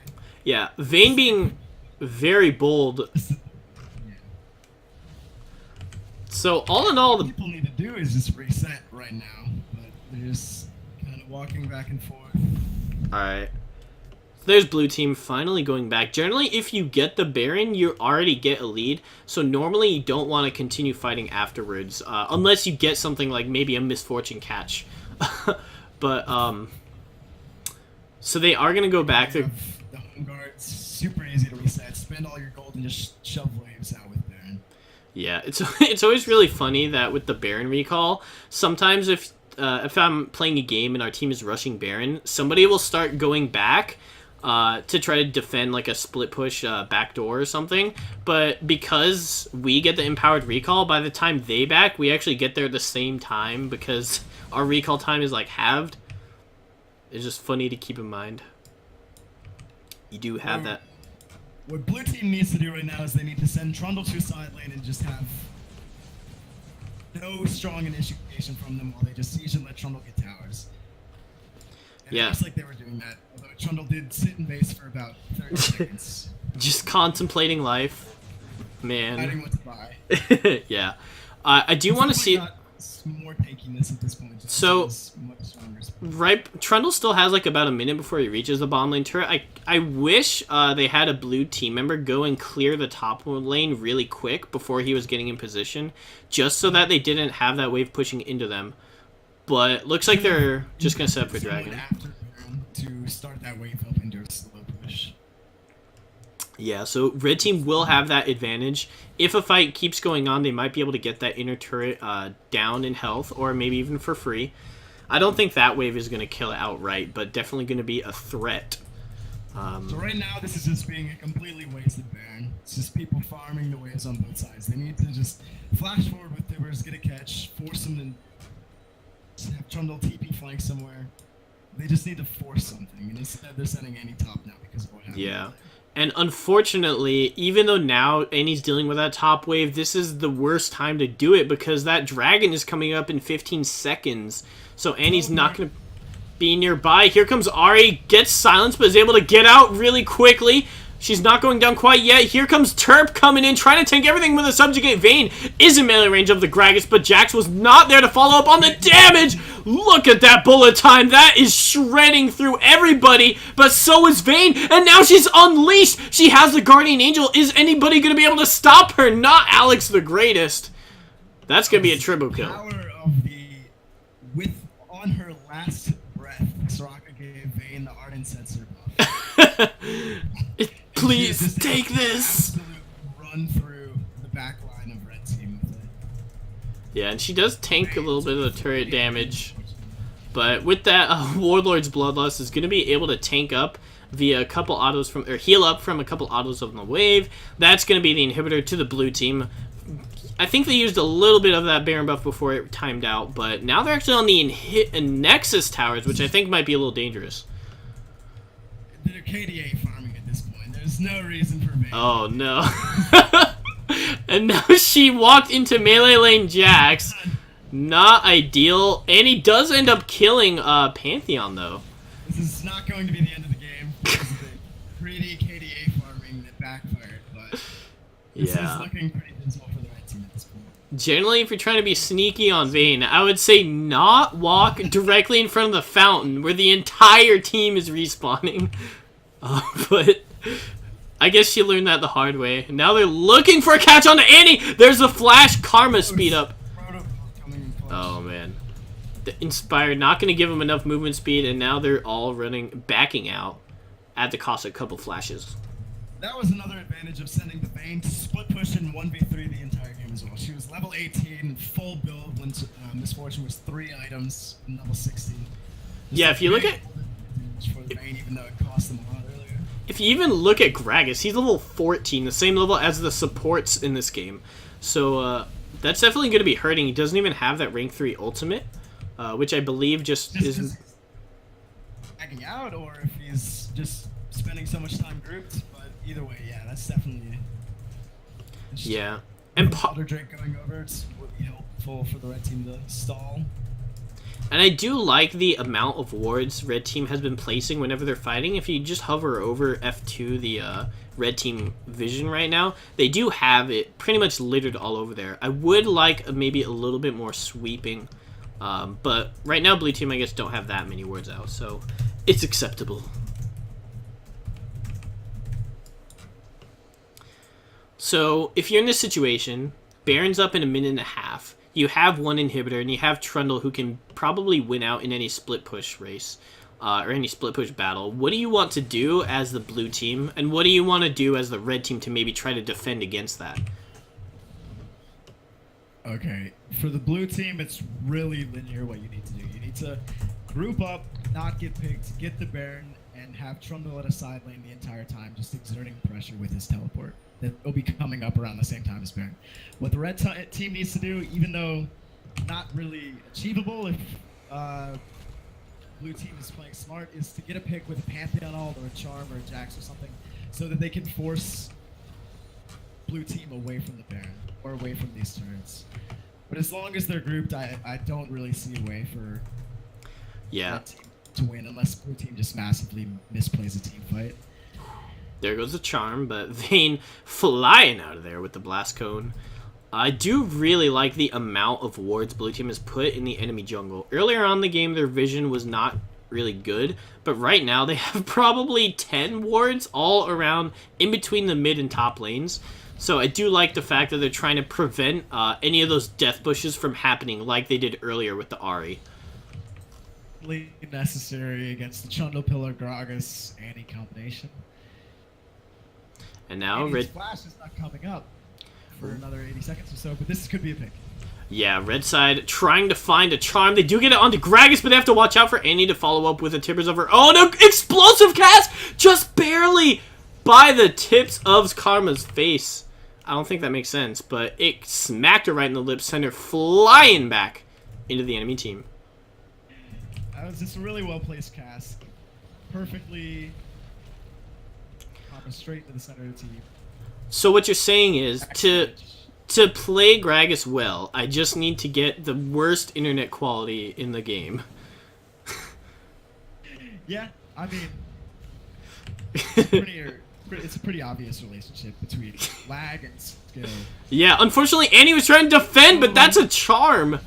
Yeah, Vayne being very bold. So all in all, what people need to do is just reset right now, but they're just kind of walking back and forth. All right. There's blue team finally going back. Generally, if you get the Baron, you already get a lead. So normally you don't want to continue fighting afterwards. Unless you get something like maybe a Misfortune catch. But, so they are going to go back. The home guard's super easy to reset. Spend all your gold and just shove waves out with Baron. Yeah, it's always really funny that with the Baron recall, sometimes if I'm playing a game and our team is rushing Baron, somebody will start going back to try to defend like a split push backdoor or something. But because we get the empowered recall, by the time they back, we actually get there at the same time because our recall time is like halved. It's just funny to keep in mind. You do have that. What blue team needs to do right now is they need to send Trundle to side lane and just have no strong initiation from them while they just siege and let Trundle get towers. And it looks like they were doing that, although Trundle did sit in base for about 30 seconds. Just contemplating life. Man. Deciding what to buy. Yeah. I do want to see... more tankiness at this point. So, right, Trundle still has like about a minute before he reaches the bottom lane turret. I wish they had a blue team member go and clear the top lane really quick before he was getting in position, just so that they didn't have that wave pushing into them. But looks like they're just gonna set up for Dragon. To start that wave up into a slow push. Yeah, so red team will have that advantage. If a fight keeps going on, they might be able to get that inner turret down in health, or maybe even for free. I don't think that wave is going to kill it outright, but definitely going to be a threat. So right now, this is just being a completely wasted Baron. It's just people farming the waves on both sides. They need to just flash forward with Tibbers, get a catch, force them to have Trundle TP flank somewhere. They just need to force something, and instead they're sending any top now because of what happened. Yeah. And unfortunately, even though now Annie's dealing with that top wave, this is the worst time to do it because that dragon is coming up in 15 seconds. So Annie's not going to be nearby. Here comes Ari, gets silenced, but is able to get out really quickly. She's not going down quite yet. Here comes Terp coming in, trying to tank everything with a subjugate. Vayne is in melee range of the Gragas, but Jax was not there to follow up on the damage. Look at that bullet time. That is shredding through everybody, but so is Vayne, and now she's unleashed. She has the Guardian Angel. Is anybody going to be able to stop her? Not Alex the Greatest. That's going to be a triple kill. Power of on her last breath, Soraka gave Vayne the Ardent Sensor buff. Please take this. Absolute run through the back line of red team with it. Yeah, and she does tank a little bit of the turret damage. But with that, Warlord's Bloodlust is going to be able to tank up via a couple autos from, or heal up from a couple autos on the wave. That's going to be the inhibitor to the blue team. I think they used a little bit of that Baron buff before it timed out, but now they're actually on the Nexus towers, which I think might be a little dangerous. They're KDA farming at this point. There's no reason for me. Oh no. And now she walked into melee lane Jax. Not ideal. And he does end up killing Pantheon though. This is not going to be the end of the game because of the greedy KDA farming that backfired, but this is looking pretty dismal for the red team at this point. Generally, if you're trying to be sneaky on Vayne, I would say not walk directly in front of the fountain where the entire team is respawning. But I guess she learned that the hard way. Now they're looking for a catch on Annie. There's a flash Karma speed up. Oh man, the Inspired not going to give them enough movement speed, and now they're all backing out at the cost of a couple flashes. That was another advantage of sending the Vayne to split push in 1v3 the entire game as well. She was level 18, full build when Misfortune was 3 items, and level 16. Yeah, if you look at for the Vayne, even though it cost them a lot earlier. If you even look at Gragas, he's level 14, the same level as the supports in this game. So that's definitely going to be hurting. He doesn't even have that rank 3 ultimate, which I believe just is backing out, or if he's just spending so much time grouped. But either way, yeah, that's definitely And Powder Drake going over would be helpful for the red team to stall. And I do like the amount of wards red team has been placing whenever they're fighting. If you just hover over F2, the red team vision right now, they do have it pretty much littered all over there. I would like maybe a little bit more sweeping, but right now blue team I guess don't have that many wards out, so it's acceptable. So if you're in this situation, Baron's up in a minute and a half. You have one inhibitor, and you have Trundle, who can probably win out in any split push race, or any split push battle. What do you want to do as the blue team, and what do you want to do as the red team to maybe try to defend against that? Okay, for the blue team, it's really linear what you need to do. You need to group up, not get picked, get the Baron, and have Trundle at a side lane the entire time, just exerting pressure with his teleport. That will be coming up around the same time as Baron. What the red team needs to do, even though not really achievable if blue team is playing smart, is to get a pick with a Pantheon ult or a Charm or a Jax or something, so that they can force blue team away from the Baron or away from these turrets. But as long as they're grouped, I don't really see a way for red team to win unless blue team just massively misplays a team fight. There goes the charm, but Vayne flying out of there with the blast cone. I do really like the amount of wards blue team has put in the enemy jungle. Earlier on in the game, their vision was not really good, but right now they have probably 10 wards all around in between the mid and top lanes. So I do like the fact that they're trying to prevent any of those death bushes from happening like they did earlier with the Ahri. Necessary against the Trundle Pillar Gragas Annie combination. And now Annie's flash is not coming up for another 80 seconds or so, but this could be a pick. Yeah, red side trying to find a charm. They do get it onto Gragas, but they have to watch out for Annie to follow up with a Tippers of her own. Oh, no, explosive cast! Just barely by the tips of Karma's face. I don't think that makes sense, but it smacked her right in the lips, sent her flying back into the enemy team. That was just a really well-placed cast. Perfectly straight to the center of the team. So what you're saying is, to play Gragas well, I just need to get the worst internet quality in the game. Yeah, I mean, it's It's a pretty obvious relationship between lag and skill. Yeah, unfortunately, Annie was trying to defend, but that's a charm.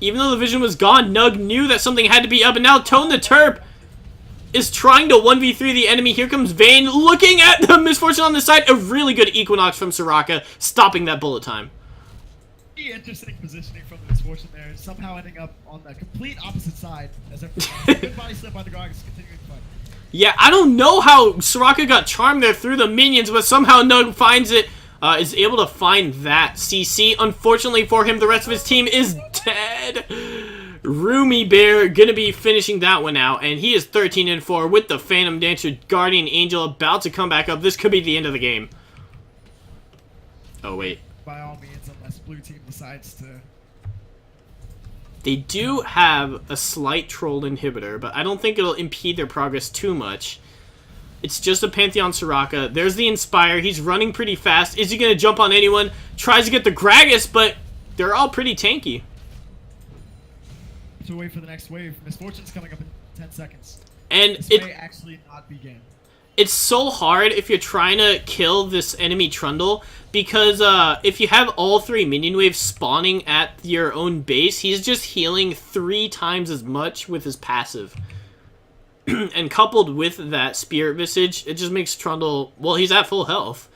Even though the vision was gone, Nug knew that something had to be up, and now Tone the Terp is trying to 1v3 the enemy. Here comes Vayne, looking at the misfortune on the side. A really good Equinox from Soraka, stopping that bullet time. Interesting positioning from the misfortune there, somehow ending up on the complete opposite side as everyone. Good body slip by the Grog is continuing to fight. Yeah, I don't know how Soraka got charmed there through the minions, but somehow Nug finds it, is able to find that CC. Unfortunately for him, the rest of his team is dead. Roomy Bear gonna be finishing that one out, and he is 13-4 with the Phantom Dancer Guardian Angel about to come back up. This could be the end of the game. Oh, wait. By all means, unless blue team decides to... They do have a slight troll inhibitor, but I don't think it'll impede their progress too much. It's just a Pantheon Soraka. There's the Inspire. He's running pretty fast. Is he going to jump on anyone? Tries to get the Gragas, but they're all pretty tanky. To wait for the next wave. Misfortune's coming up in 10 seconds. And this may actually not begin. It's so hard if you're trying to kill this enemy Trundle, because if you have all 3 minion waves spawning at your own base, he's just healing 3 times as much with his passive. And coupled with that Spirit Visage, it just makes Trundle, well, he's at full health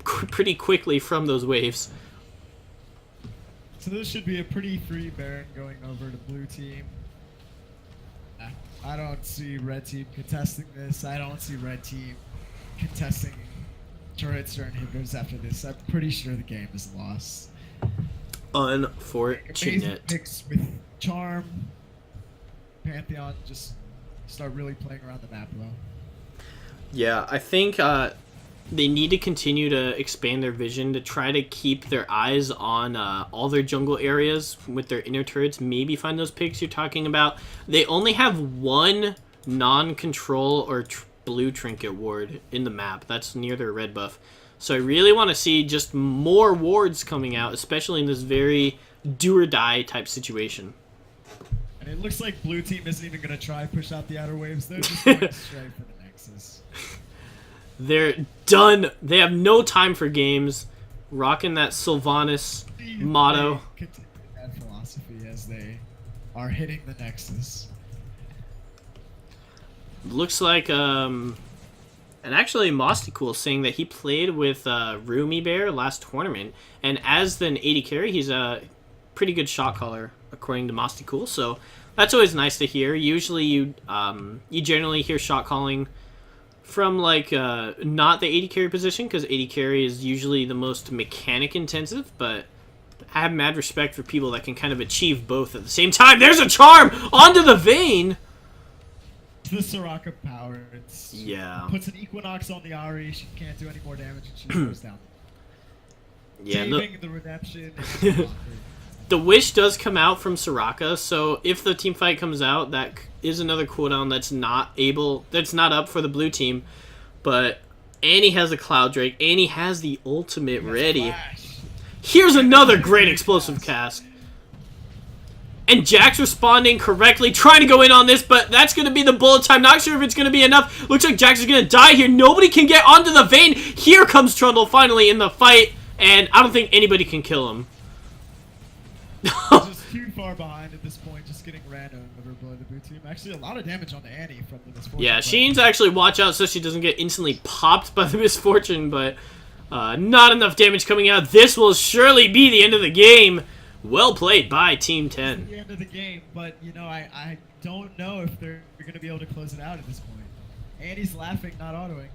pretty quickly from those waves. So this should be a pretty free Baron going over to blue team. I don't see red team contesting this. I don't see red team contesting turrets or inhibitors after this. I'm pretty sure the game is lost. Unfortunate. Picks with Charm, Pantheon, just start really playing around the map well. Yeah, I think they need to continue to expand their vision to try to keep their eyes on all their jungle areas with their inner turrets. Maybe find those picks you're talking about. They only have 1 non-control or blue trinket ward in the map. That's near their red buff. So I really want to see just more wards coming out, especially in this very do-or-die type situation. And it looks like blue team isn't even going to try push out the outer waves. They're just going straight for the Nexus. They're done. They have no time for games. Rocking that Sylvanas motto. They continue that philosophy as they are hitting the Nexus. Looks like, and actually Mosticool saying that he played with Roomy Bear last tournament, and as an AD carry, he's a pretty good shot caller, according to Mosticool, so that's always nice to hear. Usually you generally hear shot calling from like not the AD carry position, because AD carry is usually the most mechanic intensive, but I have mad respect for people that can kind of achieve both at the same time. There's a charm onto the Vayne. The Soraka power. Yeah. Puts an Equinox on the Ahri. She can't do any more damage, and she goes down. Yeah. Saving the redemption. The Wish does come out from Soraka, so if the team fight comes out, that is another cooldown that's not up for the blue team. But Annie has a Cloud Drake. Annie has the ultimate ready. Flash. Here's another great explosive cast. And Jack's responding correctly, trying to go in on this, but that's going to be the bullet time. Not sure if it's going to be enough. Looks like Jax is going to die here. Nobody can get onto the Vayne. Here comes Trundle finally in the fight, and I don't think anybody can kill him. Just too far behind at this point, just getting ran over by the blue team. Actually, a lot of damage on the Annie from the misfortune. Yeah, she needs to actually watch out so she doesn't get instantly popped by the misfortune, but not enough damage coming out. This will surely be the end of the game. Well played by Team 10. It's the end of the game, but you know, I don't know if they're going to be able to close it out at this point. Annie's laughing, not autoing.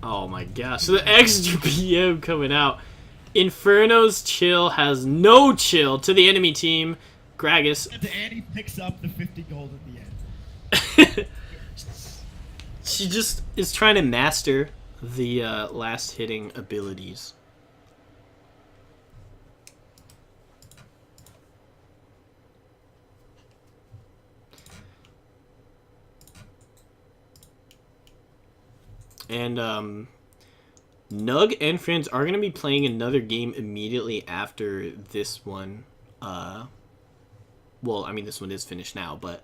Oh my gosh, so the extra PM coming out. Inferno's chill has no chill to the enemy team. Gragas. And Annie picks up the 50 gold at the end. She just is trying to master the last hitting abilities. And Nug and friends are going to be playing another game immediately after this one. Well, I mean, this one is finished now, but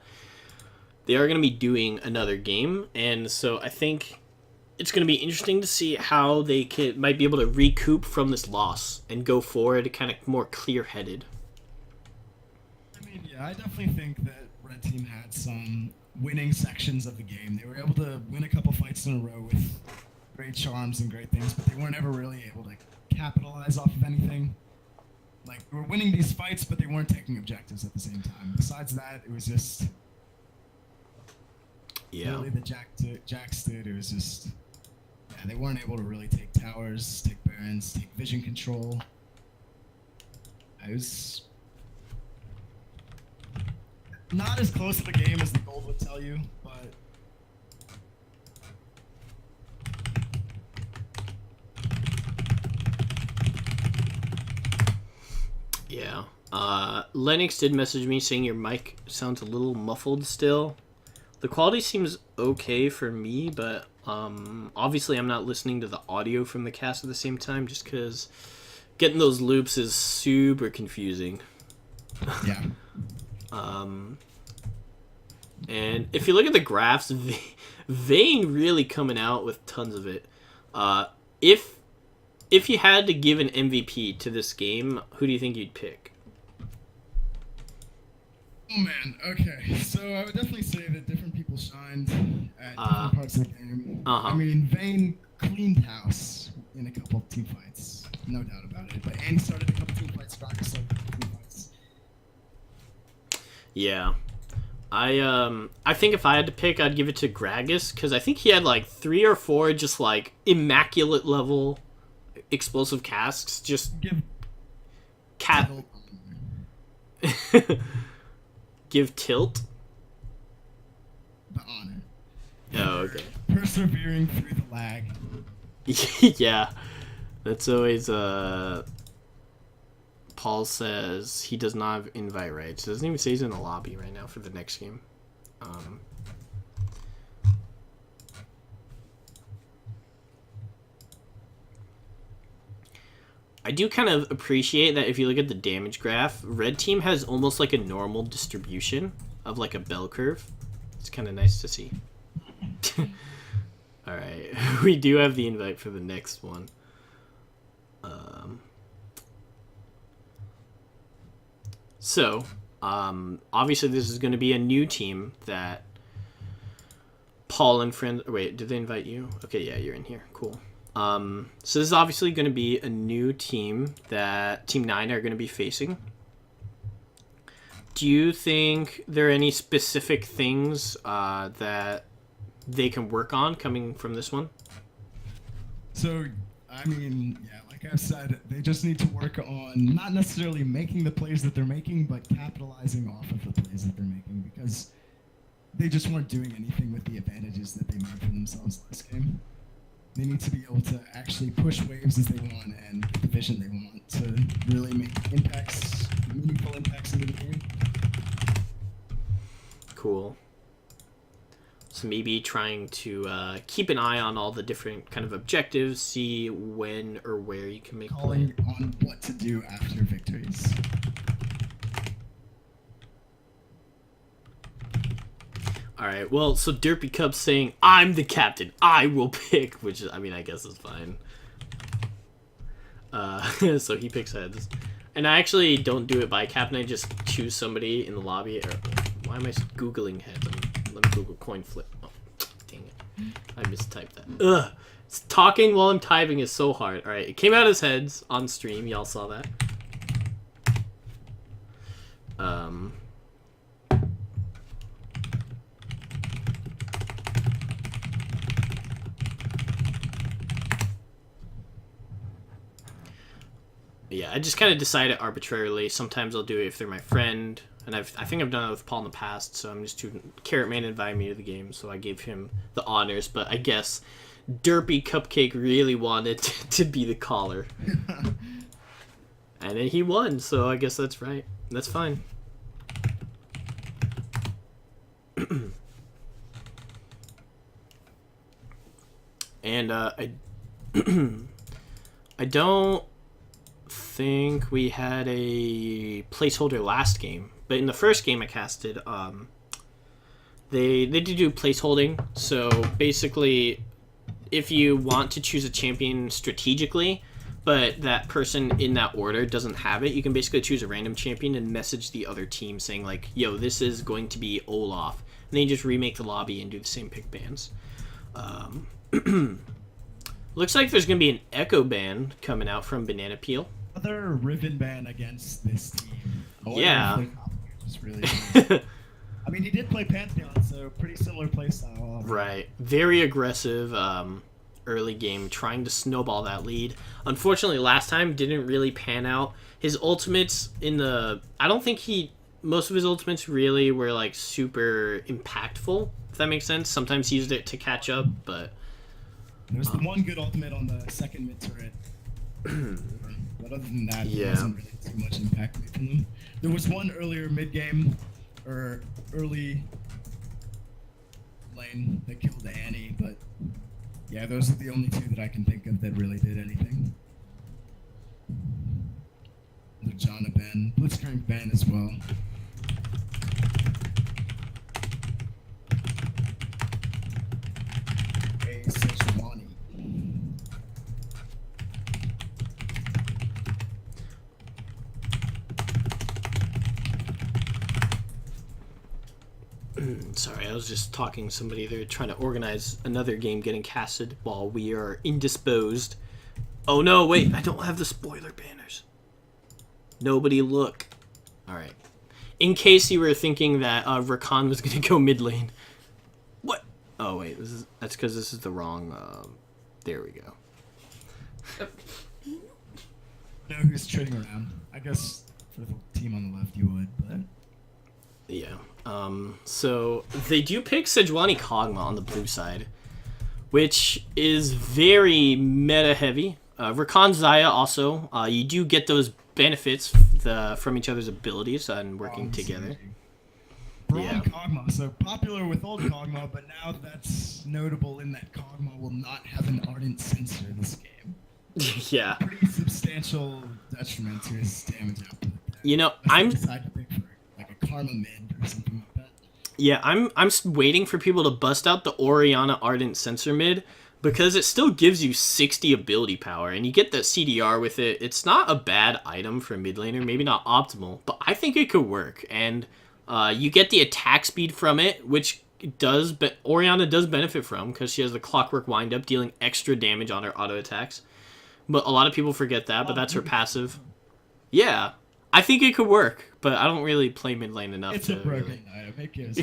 they are going to be doing another game. And so I think it's going to be interesting to see how they might be able to recoup from this loss and go forward kind of more clear-headed. I mean, yeah, I definitely think that Red Team had some winning sections of the game. They were able to win a couple fights in a row with great charms and great things, but they weren't ever really able to capitalize off of anything. Like, they were winning these fights, but they weren't taking objectives at the same time. Besides that, it was just really the Jacks did. It was just, yeah, they weren't able to really take towers, take barons, take vision control. It was not as close of a game as the gold would tell you, but yeah. Lennox did message me saying your mic sounds a little muffled still. The quality seems okay for me, but obviously I'm not listening to the audio from the cast at the same time just because getting those loops is super confusing. yeah. And if you look at the graphs, Vayne really coming out with tons of it. If you had to give an MVP to this game, who do you think you'd pick? Oh man, okay. So I would definitely say that different people shined at different parts of the game. I mean, Vayne cleaned house in a couple of team fights, no doubt about it. But Andy started a couple team fights, Rocker started a couple team fights. Yeah. I think if I had to pick, I'd give it to Gragas, because I think he had like 3 or 4 just like immaculate level explosive casks. Just Give cat. Give Tilt. The honor. Oh, okay. Persevering through the lag. Yeah, that's always Paul says he does not have invite rights. Doesn't even say he's in the lobby right now for the next game. I do kind of appreciate that if you look at the damage graph, Red Team has almost like a normal distribution of like a bell curve. It's kind of nice to see. Alright, we do have the invite for the next one. Obviously this is going to be a new team that Paul and friends... Wait, did they invite you? Okay, yeah, you're in here. Cool. So this is obviously going to be a new team that Team 9 are going to be facing. Do you think there are any specific things that they can work on coming from this one? So, I mean, yeah, like I've said, they just need to work on not necessarily making the plays that they're making, but capitalizing off of the plays that they're making, because they just weren't doing anything with the advantages that they made for themselves last game. They need to be able to actually push waves as they want and get the vision they want to really make impacts, meaningful impacts into the game. Cool. So maybe trying to keep an eye on all the different kind of objectives, see when or where you can make calling on what to do after victories. Alright, well, so Derpy Cub's saying, I'm the captain, I will pick, which, I mean, I guess is fine. So he picks heads. And I actually don't do it by captain, I just choose somebody in the lobby. Or, why am I Googling heads? Let me Google coin flip. Oh, dang it. I mistyped that. Ugh! Talking while I'm typing is so hard. Alright, it came out as heads on stream, y'all saw that. Yeah, I just kind of decide it arbitrarily. Sometimes I'll do it if they're my friend, and I think I've done it with Paul in the past, so I'm just too... Carrot Man invited me to the game, so I gave him the honors, but I guess Derpy Cupcake really wanted to be the caller. And then he won, so I guess that's right. That's fine. And I don't think we had a placeholder last game, but in the first game I casted, they did do placeholding. So basically, if you want to choose a champion strategically, but that person in that order doesn't have it, you can basically choose a random champion and message the other team saying like, yo, this is going to be Olaf. And then you just remake the lobby and do the same pick bans. Looks like there's going to be an Echo ban coming out from Banana Peel. Another Riven ban against this team. Yeah. Just really I mean, he did play Pantheon, so pretty similar playstyle. Right. Very aggressive early game, trying to snowball that lead. Unfortunately, last time didn't really pan out. His ultimates I don't think most of his ultimates really were like super impactful, if that makes sense. Sometimes he used it to catch up, but... There's the one good ultimate on the second mid turret. But other than that, Yeah. there wasn't really too much impact from them. There was one earlier mid game, or early lane that killed Annie, but yeah, those are the only two that I can think of that really did anything. The Jana ban, Blitzcrank ban as well. A Sejuani. Sorry, I was just talking to somebody. They're trying to organize another game getting casted while we are indisposed. Oh no, wait, I don't have the spoiler banners. Nobody look. Alright. In case you were thinking that Rakan was going to go mid lane. What? Oh wait, that's because this is the wrong... there we go. Know who's trading around. I guess for the team on the left you would, but... Yeah. So they do pick Sejuani Kog'Maw on the blue side, which is very meta heavy. Rakan Zaya also, you do get those benefits from each other's abilities and working together. Braun Yeah. Kog'Maw, so popular with old Kog'Maw, but now that's notable in that Kog'Maw will not have an ardent sensor this game. Yeah. Pretty substantial detriment to his damage output. You know, I'm decide to pick for like a Karma mid or something like that. Yeah, I'm waiting for people to bust out the Orianna Ardent Sensor mid because it still gives you 60 ability power and you get the CDR with it. It's not a bad item for a mid laner, maybe not optimal, but I think it could work. And you get the attack speed from it, which Orianna does benefit from because she has the Clockwork Wind-Up dealing extra damage on her auto attacks. But a lot of people forget that, but that's her passive. Yeah, I think it could work, but I don't really play mid lane enough It's to a broken really... item. It gives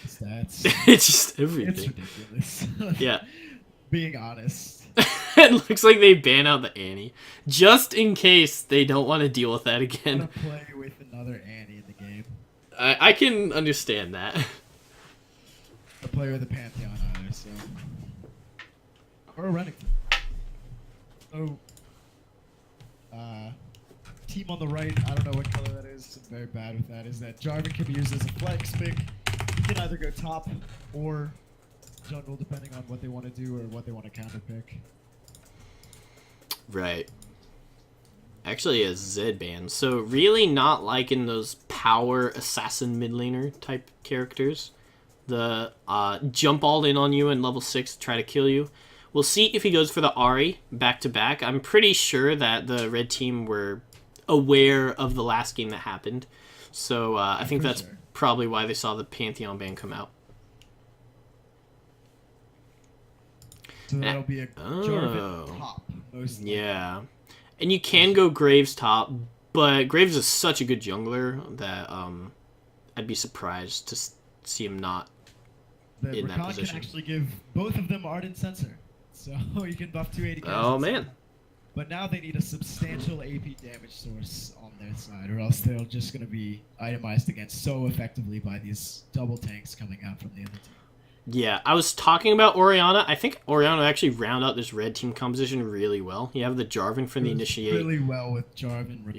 stats. It's just everything. It's ridiculous. Yeah. Being honest. It looks like they ban out the Annie. Just in case they don't want to deal with that I'm again. gonna play with another Annie in the game. I can understand that. I play with a Pantheon either, so. Or a Renekton. So, team on the right, I don't know what color that is, I'm very bad with that, is that Jarvan can be used as a flex pick. He can either go top or jungle, depending on what they want to do or what they want to counter pick. Right. Actually, a Zed ban. So really not liking those power assassin mid laner type characters. The jump all in on you in level 6 to try to kill you. We'll see if he goes for the Ahri back to back. I'm pretty sure that the red team were aware of the last game that happened. So I think that's probably why they saw the Pantheon ban come out. So that'll be a Jarvan top. Mostly. Yeah. And you can go Graves top, but Graves is such a good jungler that I'd be surprised to see him not in that Rakan position. can actually give both of them Ardent Sensor. So you can buff 280 Oh, man. But now they need a substantial AP damage source on their side, or else they're just going to be itemized against so effectively by these double tanks coming out from the other team. Yeah, I was talking about Orianna. I think Orianna actually round out this red team composition really well. You have the Jarvan for the initiate. Really well with Jarvan, Rakan.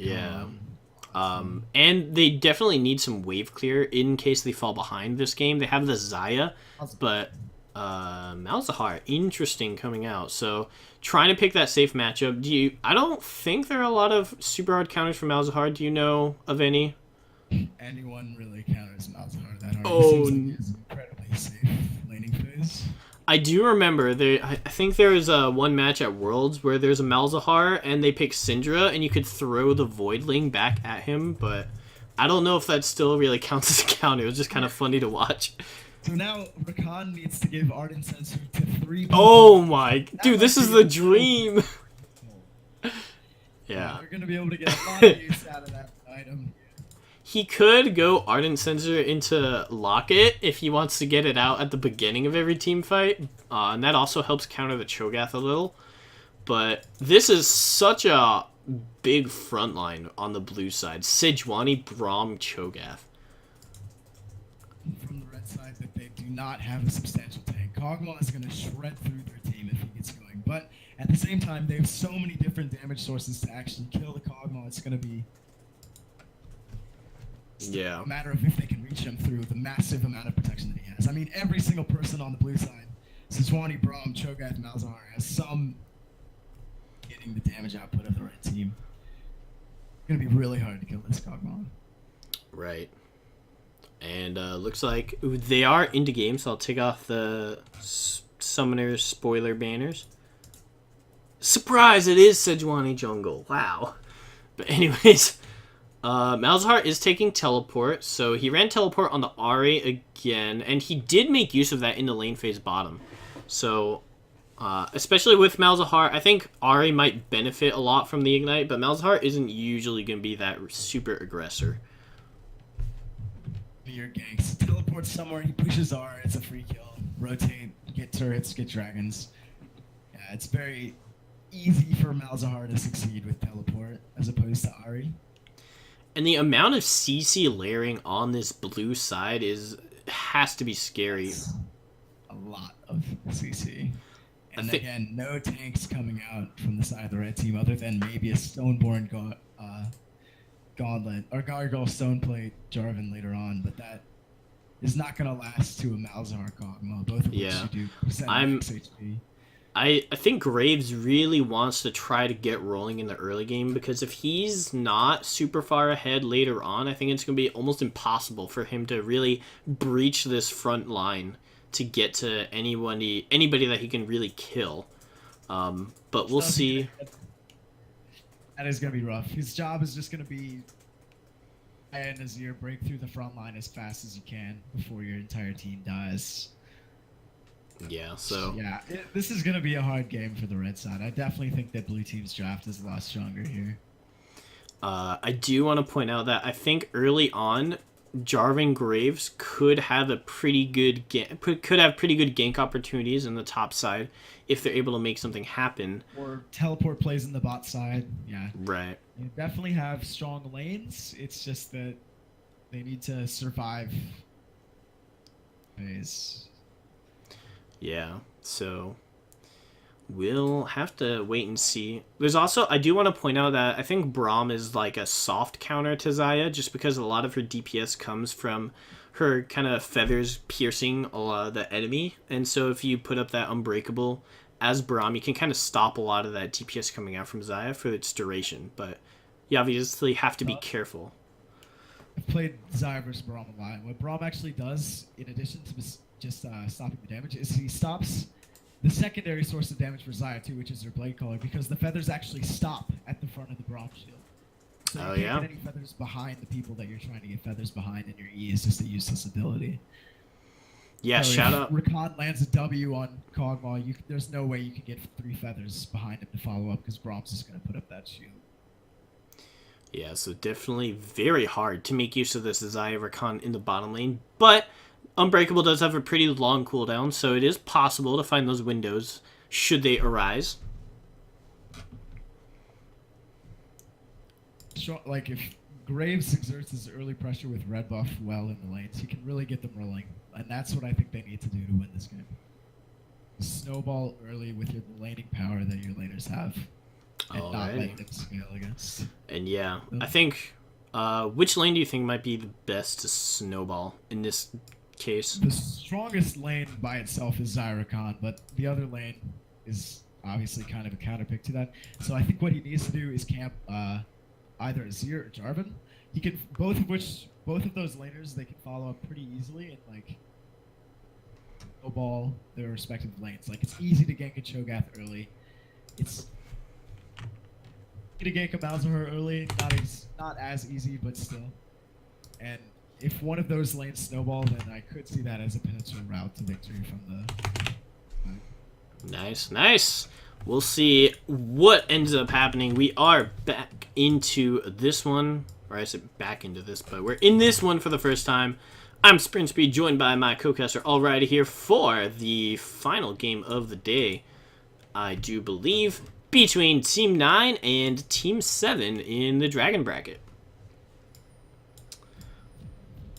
Yeah. And they definitely need some wave clear in case they fall behind this game. They have the Zaya, but Malzahar, interesting coming out. So trying to pick that safe matchup. I don't think there are a lot of super hard counters for Malzahar. Do you know of any? Anyone really counters Malzahar that hard. Oh, He seems like he's incredibly safe laning phase. I do remember there. I think there was one match at Worlds where there's a Malzahar and they pick Syndra and you could throw the Voidling back at him, but I don't know if that still really counts as a counter. It was just kind of funny to watch. So now Rakan needs to give Ardent Sensor to 3 people. Oh my, dude, this is the dream. Yeah. You're gonna be able to get a lot of use out of that item. He could go Ardent Sensor into Locket if he wants to get it out at the beginning of every team fight, and that also helps counter the Cho'Gath a little. But this is such a big front line on the blue side. Sejuani, Braum, Cho'Gath. From the red side, that they do not have a substantial tank. Kog'Maw is going to shred through their team if he gets going. But at the same time, they have so many different damage sources to actually kill the Kog'Maw. It's going to be a matter of if they can reach him through the massive amount of protection that he has. I mean, every single person on the blue side, Sejuani, Braum, Cho'Gath, Malzahar, has some getting the damage output of the red team. It's going to be really hard to kill this Kog'Maw. Right. And looks like they are into game, so I'll take off the Summoner's spoiler banners. Surprise! It is Sejuani Jungle. Wow. But anyways, Malzahar is taking teleport, so he ran teleport on the Ahri again, and he did make use of that in the lane phase bottom. So, especially with Malzahar, I think Ahri might benefit a lot from the Ignite, but Malzahar isn't usually going to be that super aggressor. Your ganks. Teleport somewhere, he pushes R, it's a free kill. Rotate, get turrets, get dragons. Yeah, it's very easy for Malzahar to succeed with teleport as opposed to Ahri. And the amount of CC layering on this blue side has to be scary. That's a lot of CC. And again, no tanks coming out from the side of the red team other than maybe a Stoneborn Gauntlet or Gargoyle Stoneplate Jarvan later on, but that is not going to last to a Malzahar Kog'Maw, both of which you do percent HP. I think Graves really wants to try to get rolling in the early game, because if he's not super far ahead later on, I think it's going to be almost impossible for him to really breach this front line to get to anybody that he can really kill. But we'll see. That is going to be rough. His job is just going to be, and Nazir, break through the front line as fast as you can before your entire team dies. Yeah, so... Yeah, this is going to be a hard game for the red side. I definitely think that blue team's draft is a lot stronger here. I do want to point out that I think early on, Jarvan Graves could have pretty good gank opportunities in the top side if they're able to make something happen. Or teleport plays in the bot side. Yeah. Right. They definitely have strong lanes. It's just that they need to survive phase. Yeah. So we'll have to wait and see. There's also, I do want to point out that I think Braum is like a soft counter to Xayah, just because a lot of her DPS comes from her kind of feathers piercing a lot of the enemy. And so if you put up that Unbreakable as Braum, you can kind of stop a lot of that DPS coming out from Xayah for its duration. But you obviously have to be careful. I've played Xayah versus Braum a lot. What Braum actually does, in addition to just stopping the damage, is he stops the secondary source of damage for Xayah too, which is her Blade Caller, because the feathers actually stop at the front of the Braum shield. So you can't get any feathers behind the people that you're trying to get feathers behind, and your E is just a useless ability. Yeah, so shout out. Rakan lands a W on Kog'Maw, there's no way you can get 3 feathers behind him to follow up, because Braum's just going to put up that shield. Yeah, so definitely very hard to make use of this Xayah Rakan in the bottom lane, but Unbreakable does have a pretty long cooldown, so it is possible to find those windows should they arise. Like, if Graves exerts his early pressure with red buff well in the lanes, he can really get them rolling, and that's what I think they need to do to win this game. Snowball early with your laning power that your laners have, and not let them scale against. And yeah, I think, which lane do you think might be the best to snowball in this case? The strongest lane by itself is Xayah Rakan, but the other lane is obviously kind of a counterpick to that. So I think what he needs to do is camp either Azir or Jarvan. He can both of those laners, they can follow up pretty easily, and like snowball their respective lanes. Like, it's easy to gank a Cho'Gath early. It's easy to gank a Malzahar early. Not as easy, but still. And if one of those lanes snowball, then I could see that as a potential route to victory from the... Nice, nice. We'll see what ends up happening. We are back into this one. Or I said back into this, but we're in this one for the first time. I'm Sprintspeed, joined by my co-caster Alrighty here for the final game of the day. I do believe between Team 9 and Team 7 in the Dragon Bracket.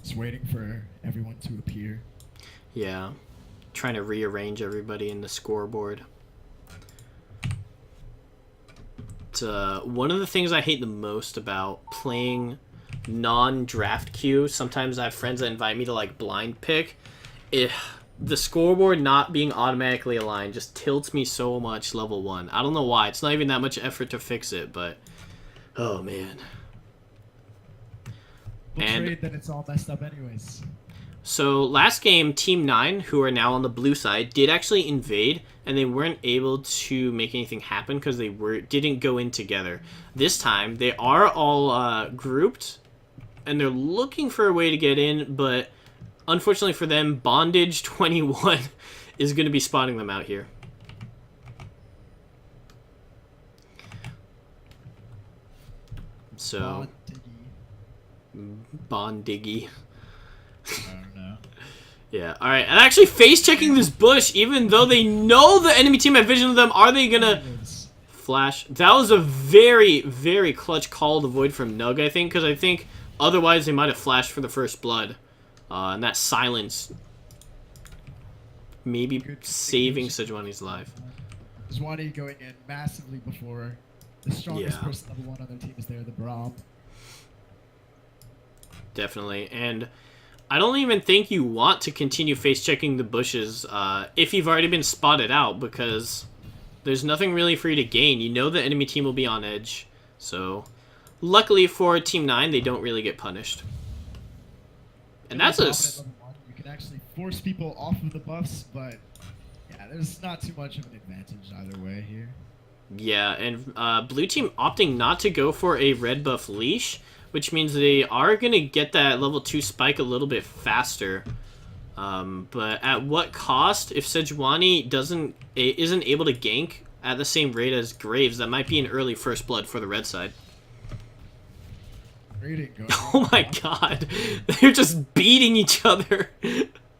Just waiting for everyone to appear. Yeah, trying to rearrange everybody in the scoreboard. It's, one of the things I hate the most about playing non-draft queue. Sometimes I have friends that invite me to like blind pick. The scoreboard not being automatically aligned just tilts me so much level 1. I don't know why. It's not even that much effort to fix it, but oh man. We'll trade that it's all messed up anyways. So last game, Team 9, who are now on the blue side, did actually invade, and they weren't able to make anything happen because they didn't go in together. This time, they are all grouped, and they're looking for a way to get in, but unfortunately for them, Bondage 21 is going to be spotting them out here. So, Bondiggy. I don't know. Yeah, alright. And actually face-checking this bush, even though they know the enemy team had vision of them, are they gonna flash? That was a very, very clutch call to void from Nug, I think, because I think otherwise they might have flashed for the first blood. And that silence maybe saving Sejuani's life. Sejuani going in massively before the strongest person level 1 on their team is there, the Braum. Definitely, and I don't even think you want to continue face-checking the bushes if you've already been spotted out, because there's nothing really for you to gain. You know the enemy team will be on edge, so luckily for Team 9, they don't really get punished. And that's a... You can actually force people off of the buffs, but yeah, there's not too much of an advantage either way here. Yeah, and blue team opting not to go for a red buff leash, which means they are going to get that level 2 spike a little bit faster. But at what cost? If Sejuani isn't able to gank at the same rate as Graves, that might be an early first blood for the red side. Oh my god. They're just beating each other.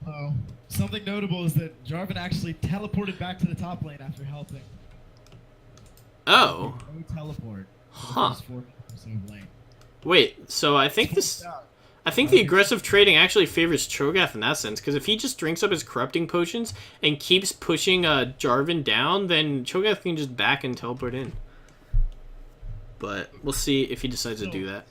Oh, something notable is that Jarvan actually teleported back to the top lane after helping. Oh. No teleport. Huh. Lane. Wait, so I think the aggressive trading actually favors Cho'Gath in that sense, because if he just drinks up his corrupting potions and keeps pushing Jarvan down, then Cho'Gath can just back and teleport in. But we'll see if he decides to do that.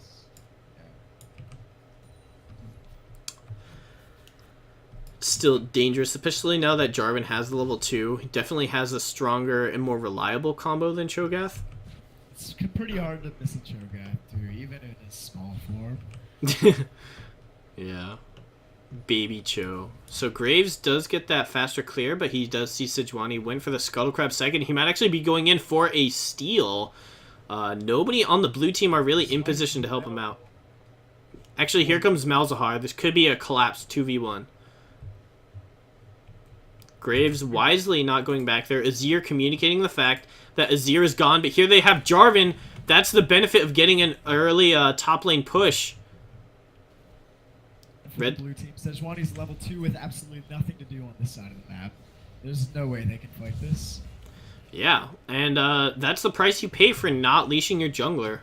Still dangerous, especially now that Jarvan has the level 2. He definitely has a stronger and more reliable combo than Cho'Gath. It's pretty hard to miss a Cho'Gath, too, even in his small form. Yeah. Baby Cho. So Graves does get that faster clear, but he does see Sejuani win for the Scuttle Crab second. He might actually be going in for a steal. Nobody on the blue team are really in position to help him out. Actually, here comes Malzahar. This could be a collapsed 2v1. Graves wisely not going back there. Azir communicating the fact that Azir is gone, but here they have Jarvan. That's the benefit of getting an early top lane push. Red blue team. Sejuani's level 2 with absolutely nothing to do on this side of the map. There's no way they can fight this. Yeah, and that's the price you pay for not leashing your jungler.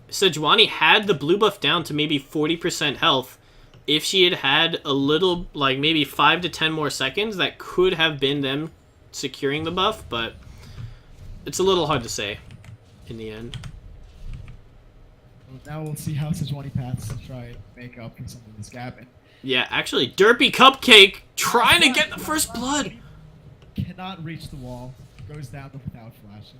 Sejuani had the blue buff down to maybe 40% health. If she had had a little, like maybe 5 to 10 more seconds, that could have been them securing the buff, but it's a little hard to say in the end. Well, now we'll see how Sejuani paths to try and make up for some of this gap. And yeah, actually, Derpy Cupcake trying to get the first blood. Cannot reach the wall. Goes down without flashing.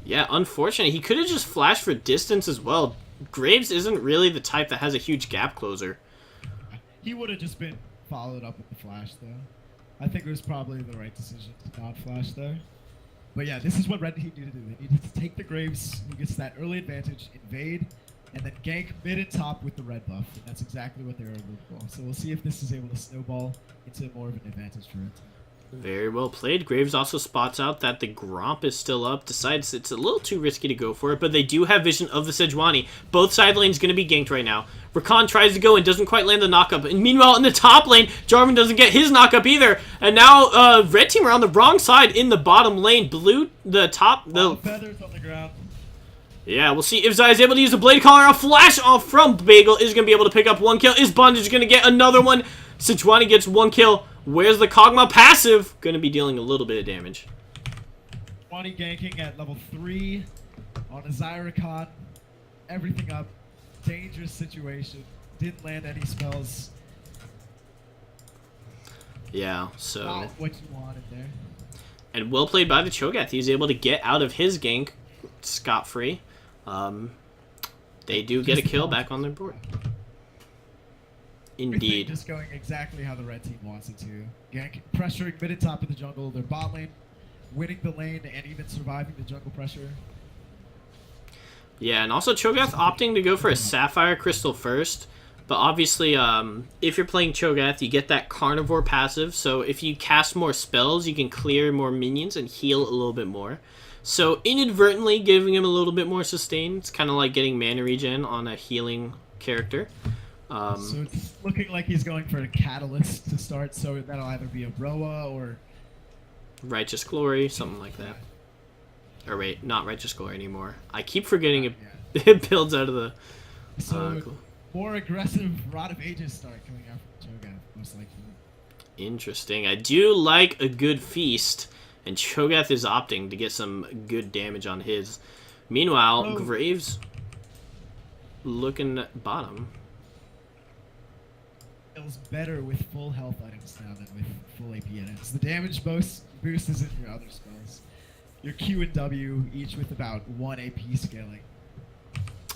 Yeah, unfortunately, he could have just flashed for distance as well. Graves isn't really the type that has a huge gap closer. He would have just been followed up with the flash, though. I think it was probably the right decision to not flash there. But yeah, this is what red team needed to do. They needed to take the Graves, who gets that early advantage, invade, and then gank mid and top with the red buff. And that's exactly what they were able to do. So we'll see if this is able to snowball into more of an advantage for red team. Very well played. Graves also spots out that the Gromp is still up, decides it's a little too risky to go for it, but they do have vision of the Sejuani. Both side lanes going to be ganked right now. Rakan tries to go and doesn't quite land the knockup. And meanwhile, in the top lane, Jarvan doesn't get his knockup either. And now, red team are on the wrong side in the bottom lane. Blue, the top... the feathers on the ground. Yeah, we'll see if Zai is able to use the Blade Collar. A flash off from Bagel is going to be able to pick up one kill. Is Bondage going to get another one? Sejuani gets one kill. Where's the Kog'Maw passive? Going to be dealing a little bit of damage. Sejuani ganking at level 3 on a Zyrakan. Everything up. Dangerous situation. Didn't land any spells. Yeah, so... Not what you wanted there. And well played by the Cho'Gath. He's able to get out of his gank scot-free. They do get a kill back on their board. Indeed. Just going exactly how the red team wants it to. Gank, pressuring mid and top of the jungle. Their bot lane, winning the lane, and even surviving the jungle pressure. Yeah, and also Cho'Gath opting to go for a Sapphire Crystal first. But obviously, if you're playing Cho'Gath, you get that Carnivore passive. So if you cast more spells, you can clear more minions and heal a little bit more. So inadvertently giving him a little bit more sustain. It's kind of like getting mana regen on a healing character. So it's looking like he's going for a Catalyst to start, so that'll either be a Roa or... Righteous Glory, something like that. Or wait, not Righteous Glory anymore. I keep forgetting it, it builds out of the... So cool. More aggressive Rod of Ages start coming out from Cho'Gath, most likely. Interesting. I do like a good feast, and Cho'Gath is opting to get some good damage on his. Meanwhile, Graves looking bottom. Feels better with full health items now than with full AP items. The damage boost is in your other spells. Your Q and W, each with about 1 AP scaling.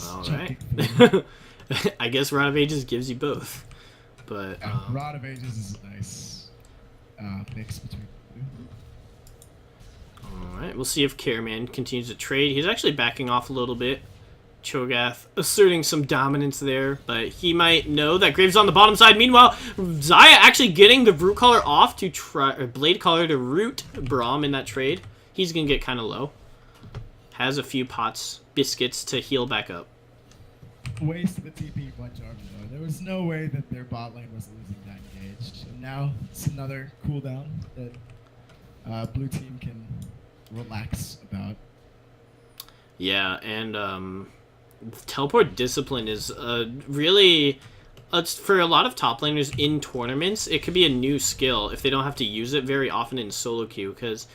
Alright. I guess Rod of Ages gives you both. But Rod of Ages is a nice mix between the two. Alright, we'll see if Caraman continues to trade. He's actually backing off a little bit. Cho'Gath asserting some dominance there, but he might know that Graves on the bottom side. Meanwhile, Xayah actually getting the root collar off to try, or blade collar to root Braum in that trade. He's gonna get kind of low. Has a few pots, biscuits to heal back up. Waste of the TP by Jarvan though. There was no way that their bot lane was losing that engage. And now it's another cooldown that blue team can relax about. Yeah, and teleport discipline is really for a lot of top laners in tournaments. It could be a new skill if they don't have to use it very often in solo queue, because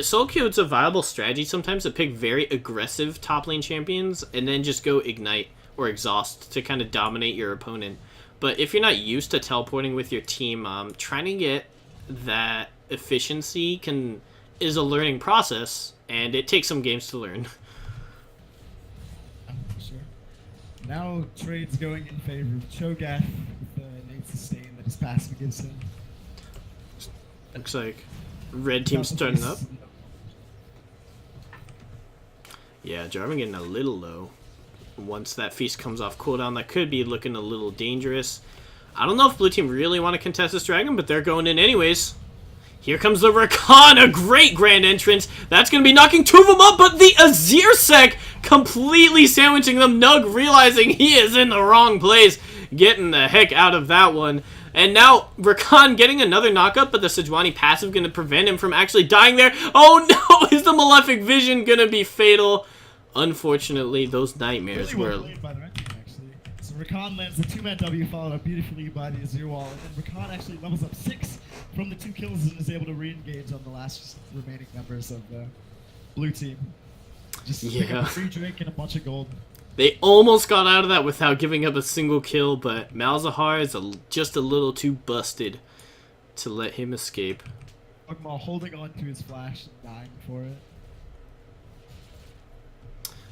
solo queue, it's a viable strategy sometimes to pick very aggressive top lane champions and then just go ignite or exhaust to kind of dominate your opponent. But if you're not used to teleporting with your team, trying to get that efficiency is a learning process, and it takes some games to learn. Sure. Now trade's going in favor of Cho'Gath with the innate sustain that his passive gives him. Looks like red team's starting up. Yeah, Jarvan getting a little low. Once that feast comes off cooldown, that could be looking a little dangerous. I don't know if blue team really want to contest this dragon, but they're going in anyways. Here comes the Rakan, a great grand entrance. That's going to be knocking two of them up, but the Azir Sec completely sandwiching them. Nug realizing he is in the wrong place, getting the heck out of that one. And now Rakan getting another knockup, but the Sejuani passive going to prevent him from actually dying there. Oh no, is the Malefic Vision going to be fatal? Unfortunately, those nightmares really were... played by the red team, actually. So Rakan lands the 2-man W followed up beautifully by the Azir wall, and then Rakan actually levels up 6 from the 2 kills and is able to re-engage on the last remaining members of the blue team. Just pick up a free drink and a bunch of gold. They almost got out of that without giving up a single kill, but Malzahar is just a little too busted to let him escape. Kog'Maw holding on to his flash and dying for it.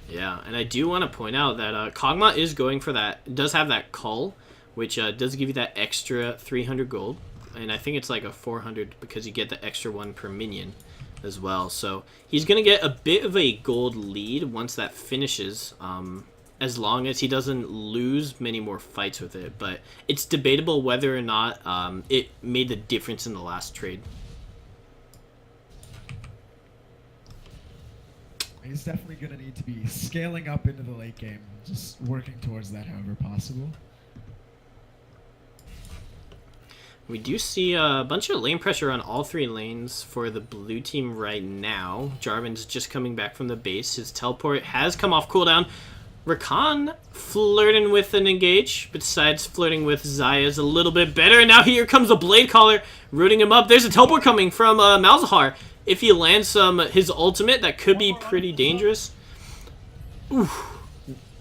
Yeah, and I do want to point out that Kog'Maw is going for that, does have that cull, which does give you that extra 300 gold. and I think it's like a 400 because you get the extra one per minion as well. So he's going to get a bit of a gold lead once that finishes, as long as he doesn't lose many more fights with it. But it's debatable whether or not it made the difference in the last trade. He's definitely going to need to be scaling up into the late game, just working towards that however possible. We do see a bunch of lane pressure on all 3 lanes for the blue team right now. Jarvan's just coming back from the base. His teleport has come off cooldown. Rakan flirting with an engage, besides flirting with Zaya's a little bit better. And now here comes the Blade Caller, rooting him up. There's a teleport coming from Malzahar. If he lands his ultimate, that could be pretty dangerous. Oof.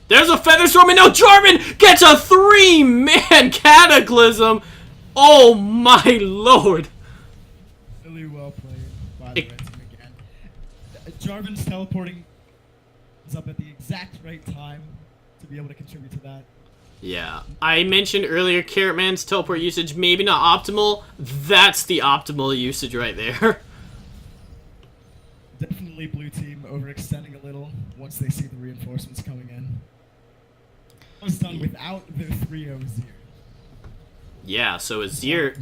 There's a Feather Storm, and now Jarvan gets a 3-man Cataclysm. Oh my lord! Really well played by the red team again. Jarvan's teleporting is up at the exact right time to be able to contribute to that. Yeah, I mentioned earlier Carrotman's teleport usage maybe not optimal. That's the optimal usage right there. Definitely blue team overextending a little once they see the reinforcements coming in. It was done without the 3-0-0. Yeah, so Azir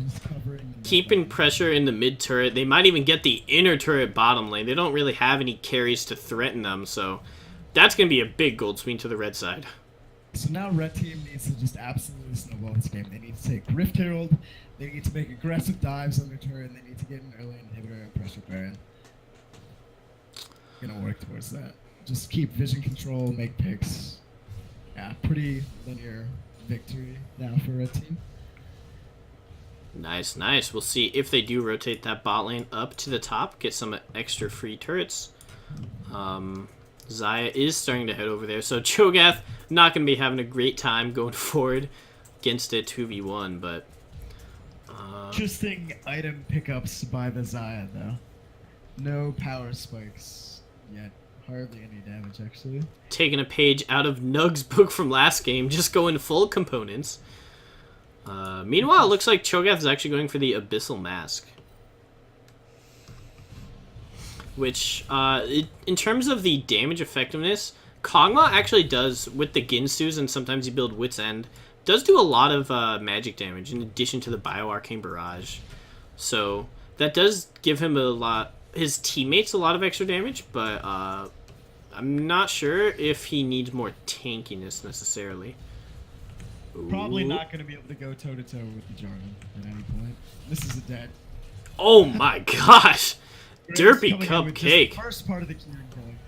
keeping pressure in the mid turret. They might even get the inner turret bottom lane. They don't really have any carries to threaten them, so that's going to be a big gold swing to the red side. So now red team needs to just absolutely snowball this game. They need to take Rift Herald, they need to make aggressive dives on their turret, and they need to get an early inhibitor and pressure Baron. Gonna work towards that. Just keep vision control, make picks. Yeah, pretty linear victory now for red team. Nice, nice. We'll see if they do rotate that bot lane up to the top, get some extra free turrets. Xayah is starting to head over there, so Cho'Gath not going to be having a great time going forward against a 2v1, but... Interesting item pickups by the Xayah, though. No power spikes yet. Hardly any damage, actually. Taking a page out of Nug's book from last game, just going full components. Meanwhile, it looks like Cho'Gath is actually going for the Abyssal Mask. Which, in terms of the damage effectiveness, Kog'Maw actually does, with the Ginsus, and sometimes you build Wit's End, does do a lot of magic damage in addition to the Bioarcane Barrage. So, that does give him his teammates a lot of extra damage, but I'm not sure if he needs more tankiness necessarily. Probably not going to be able to go toe-to-toe with the Jarvan at any point. This is a dead. Oh my gosh! Derpy Cupcake. First part of the Kieran killing.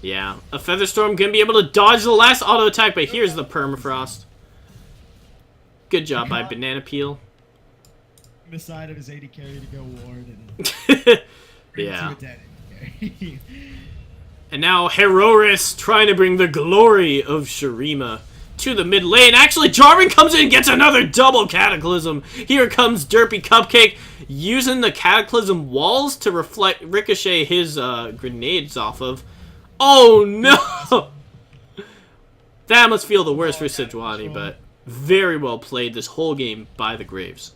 Yeah, a Featherstorm gonna be able to dodge the last auto attack, but here's the Permafrost. Good job by Banana Peel. The side of his AD carry to go ward and yeah. to a dead AD carry. And now Heroris trying to bring the glory of Shurima to the mid lane. Actually, Jarvan comes in and gets another double Cataclysm. Here comes Derpy Cupcake using the Cataclysm walls to ricochet his grenades off of. Oh no! That must feel the worst for Sejuani, but very well played this whole game by the Graves.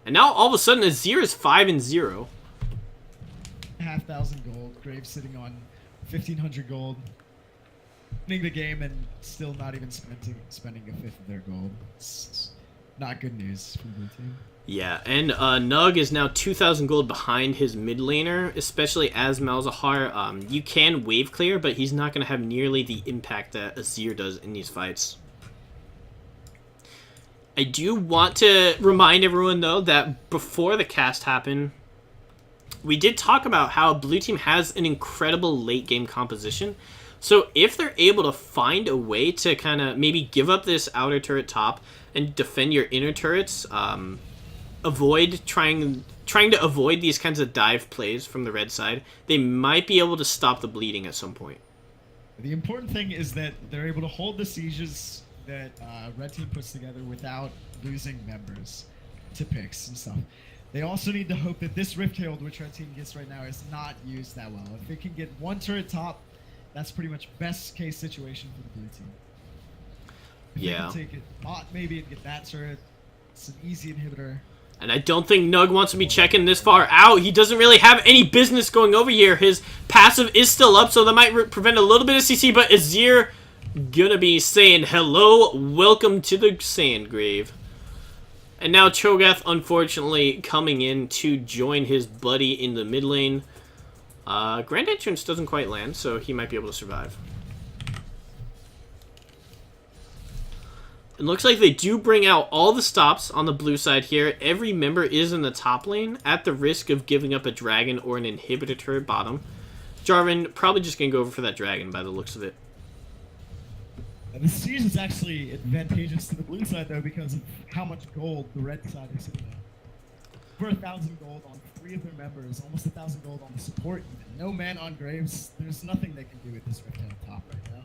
And now all of a sudden Azir is 5-0. 5,000 gold. Graves sitting on 1,500 gold. Winning the game and still not even spending a fifth of their gold. It's not good news for the blue team. Yeah, and Nug is now 2,000 gold behind his mid laner, especially as Malzahar. You can wave clear, but he's not going to have nearly the impact that Azir does in these fights. I do want to remind everyone, though, that before the cast happened, we did talk about how blue team has an incredible late game composition. So if they're able to find a way to kind of maybe give up this outer turret top and defend your inner turrets, avoid trying to avoid these kinds of dive plays from the red side, they might be able to stop the bleeding at some point. The important thing is that they're able to hold the sieges that red team puts together without losing members to picks and stuff. They also need to hope that this Rift Herald, which red team gets right now, is not used that well. If they can get one turret top, that's pretty much best case situation for the blue team. If they can take it bot maybe and get that turret, It's an easy inhibitor. And I don't think Nug wants to be checking this far out. He doesn't really have any business going over here. His passive is still up, so that might prevent a little bit of CC, but Azir gonna be saying hello, welcome to the Sandgrave. And now Cho'Gath, unfortunately, coming in to join his buddy in the mid lane. Grand Entrance doesn't quite land, so he might be able to survive. It looks like they do bring out all the stops on the blue side here. Every member is in the top lane at the risk of giving up a dragon or an inhibitor turret bottom. Jarvan probably just going to go over for that dragon by the looks of it. The siege is actually advantageous to the blue side, though, because of how much gold the red side is sitting on. For 1,000 gold on 3 of their members, almost 1,000 gold on the support even. No man on Graves. There's nothing they can do with this Rift on top right now.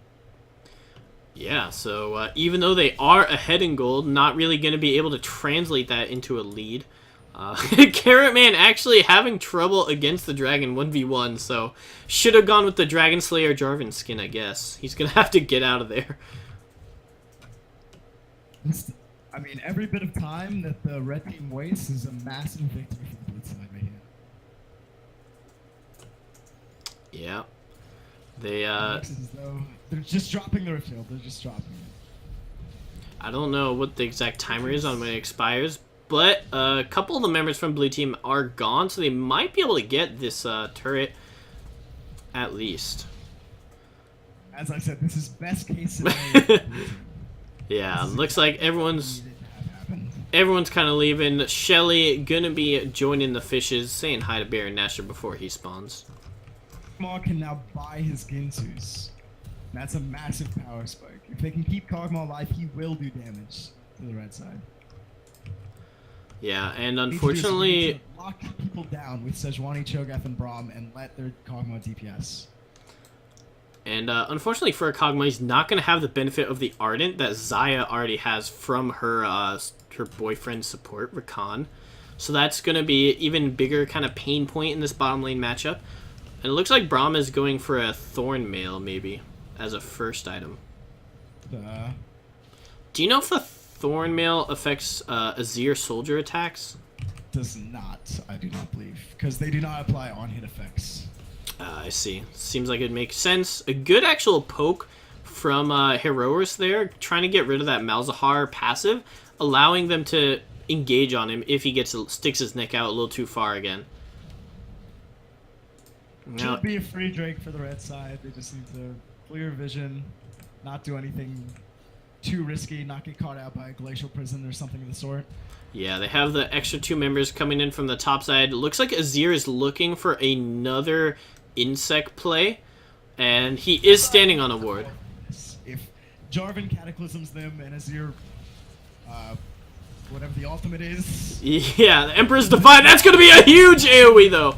Yeah, so even though they are ahead in gold, not really going to be able to translate that into a lead. Carrot Man actually having trouble against the dragon 1v1, so should have gone with the Dragon Slayer Jarvan skin, I guess. He's going to have to get out of there. I mean, every bit of time that the red team wastes is a massive victory for the blue side right here. Yeah. They, they're just dropping the Rift Shield. They're just dropping it. I don't know what the exact timer is on when it expires, but a couple of the members from blue team are gone, so they might be able to get this turret at least. As I said, this is best case scenario. Yeah, looks like everyone's kind of leaving. Shelly gonna be joining the fishes, saying hi to Baron Nashor before he spawns. Kog'Maw can now buy his Ginsus. That's a massive power spike. If they can keep Kog'Maw alive, he will do damage to the red side. Yeah, and unfortunately, lock people down with Sejuani, Cho'Gath, and Braum, and let their Kog'Maw DPS. And unfortunately for Kog'Maw, he's not going to have the benefit of the Ardent that Xayah already has from her her boyfriend support, Rakan. So that's going to be an even bigger kind of pain point in this bottom lane matchup. And it looks like Braum is going for a Thorn Mail, maybe, as a first item. Do you know if the Thorn Mail affects Azir soldier attacks? Does not, I do not believe. Because they do not apply on-hit effects. I see. Seems like it makes sense. A good actual poke from Herois there, trying to get rid of that Malzahar passive, allowing them to engage on him if he sticks his neck out a little too far again. Should be a free Drake for the red side. They just need to clear vision, not do anything too risky, not get caught out by a glacial prison or something of the sort. Yeah, they have the extra 2 members coming in from the top side. Looks like Azir is looking for another insect play, and he is standing on a ward. If Jarvan cataclysms them and Azir, whatever the ultimate is. Yeah, the Emperor's Defy. That's going to be a huge AoE, though.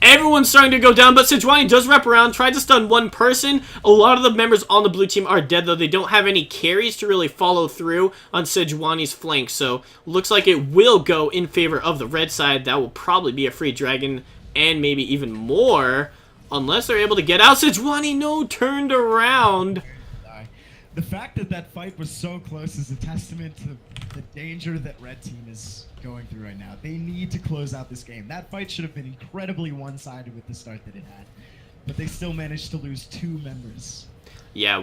Everyone's starting to go down, but Sejuani does wrap around, tried to stun one person. A lot of the members on the blue team are dead, though. They don't have any carries to really follow through on Sejuani's flank, so looks like it will go in favor of the red side. That will probably be a free dragon, and maybe even more, unless they're able to get out. Sejuani, no, turned around. The fact that that fight was so close is a testament to the danger that red team is going through right now. They need to close out this game. That fight should have been incredibly one-sided with the start that it had, but they still managed to lose 2 members. Yeah,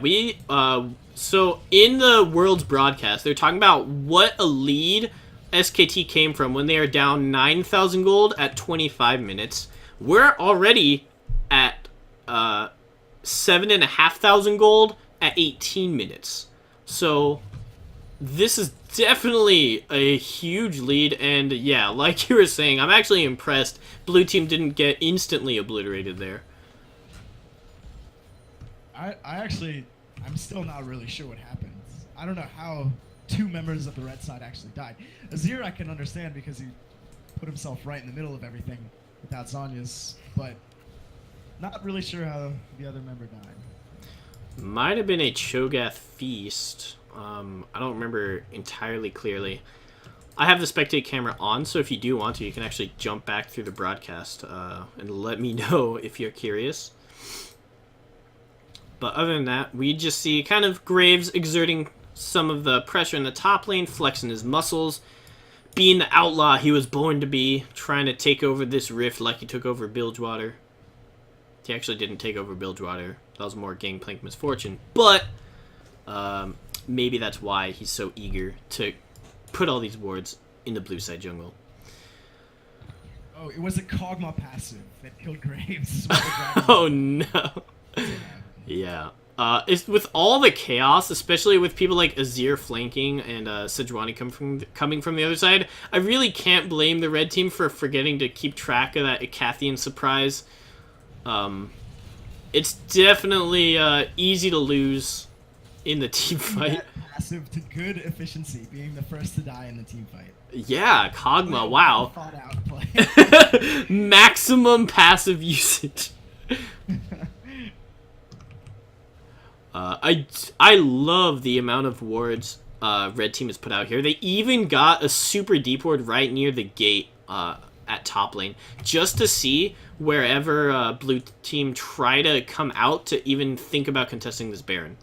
so in the Worlds broadcast, they're talking about what a lead SKT came from when they are down 9,000 gold at 25 minutes. We're already at 7,500 gold at 18 minutes. So this is definitely a huge lead, and yeah, like you were saying, I'm actually impressed blue team didn't get instantly obliterated there. I'm still not really sure what happened. I don't know how 2 members of the red side actually died. Azir I can understand because he put himself right in the middle of everything without Zhonya's, but not really sure how the other member died. Might have been a Cho'Gath feast. I don't remember entirely clearly. I have the spectate camera on, so if you do want to, you can actually jump back through the broadcast and let me know if you're curious. But other than that, we just see kind of Graves exerting some of the pressure in the top lane, flexing his muscles. being the outlaw he was born to be, trying to take over this rift like he took over Bilgewater. He actually didn't take over Bilgewater. That was more Gangplank Misfortune. But maybe that's why he's so eager to put all these wards in the blue side jungle. Oh, it was a Kog'Maw passive that killed Graves. Oh no. Yeah. It's with all the chaos, especially with people like Azir flanking and Sejuani coming from the other side, I really can't blame the red team for forgetting to keep track of that Icathian surprise. It's definitely easy to lose in the team fight. Passive to good efficiency, being the first to die in the team fight. Yeah, Kog'Maw, wow. Thought out play. Maximum passive usage. I love the amount of wards red team has put out here. They even got a super deep ward right near the gate at top lane, just to see wherever blue team try to come out to even think about contesting this Baron.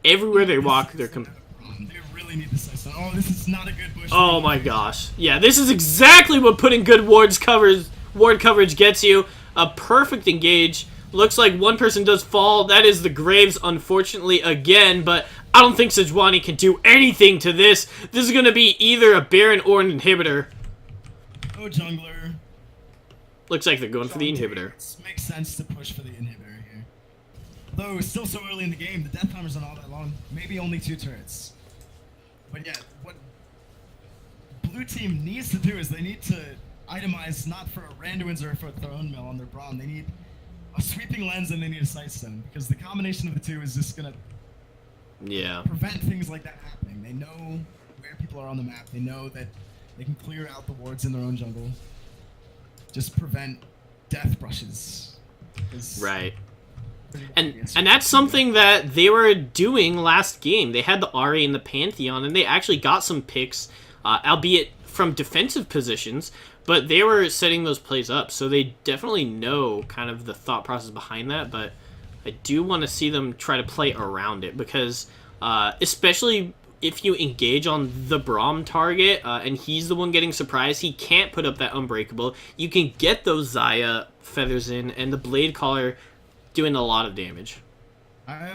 Everywhere they walk, they're they really need to say so. Oh, this is not a good bush. Oh my gosh. Yeah, this is exactly what putting good ward coverage gets you. A perfect engage. Looks like one person does fall. That is the Graves, unfortunately, again. But I don't think Sejuani can do anything to this. This is going to be either a Baron or an inhibitor. Oh, jungler. Looks like they're going for the inhibitor. It makes sense to push for the inhibitor here. Though it's still so early in the game, the death timers aren't all that long. Maybe only 2 turrets. But yeah, what blue team needs to do is they need to itemize not for Randuin's or for a Throne Mill on their Braum. They need a sweeping lens and they need a Sightstone, because the combination of the two is just gonna prevent things like that happening. They know where people are on the map. They know that they can clear out the wards in their own jungle. Just prevent death brushes. Right. And that's something that they were doing last game. They had the Ahri and the Pantheon, and they actually got some picks, albeit from defensive positions, but they were setting those plays up, so they definitely know kind of the thought process behind that. But I do want to see them try to play around it, because especially if you engage on the Braum target and he's the one getting surprised, he can't put up that Unbreakable. You can get those Xayah feathers in, and the Blade Caller doing a lot of damage. I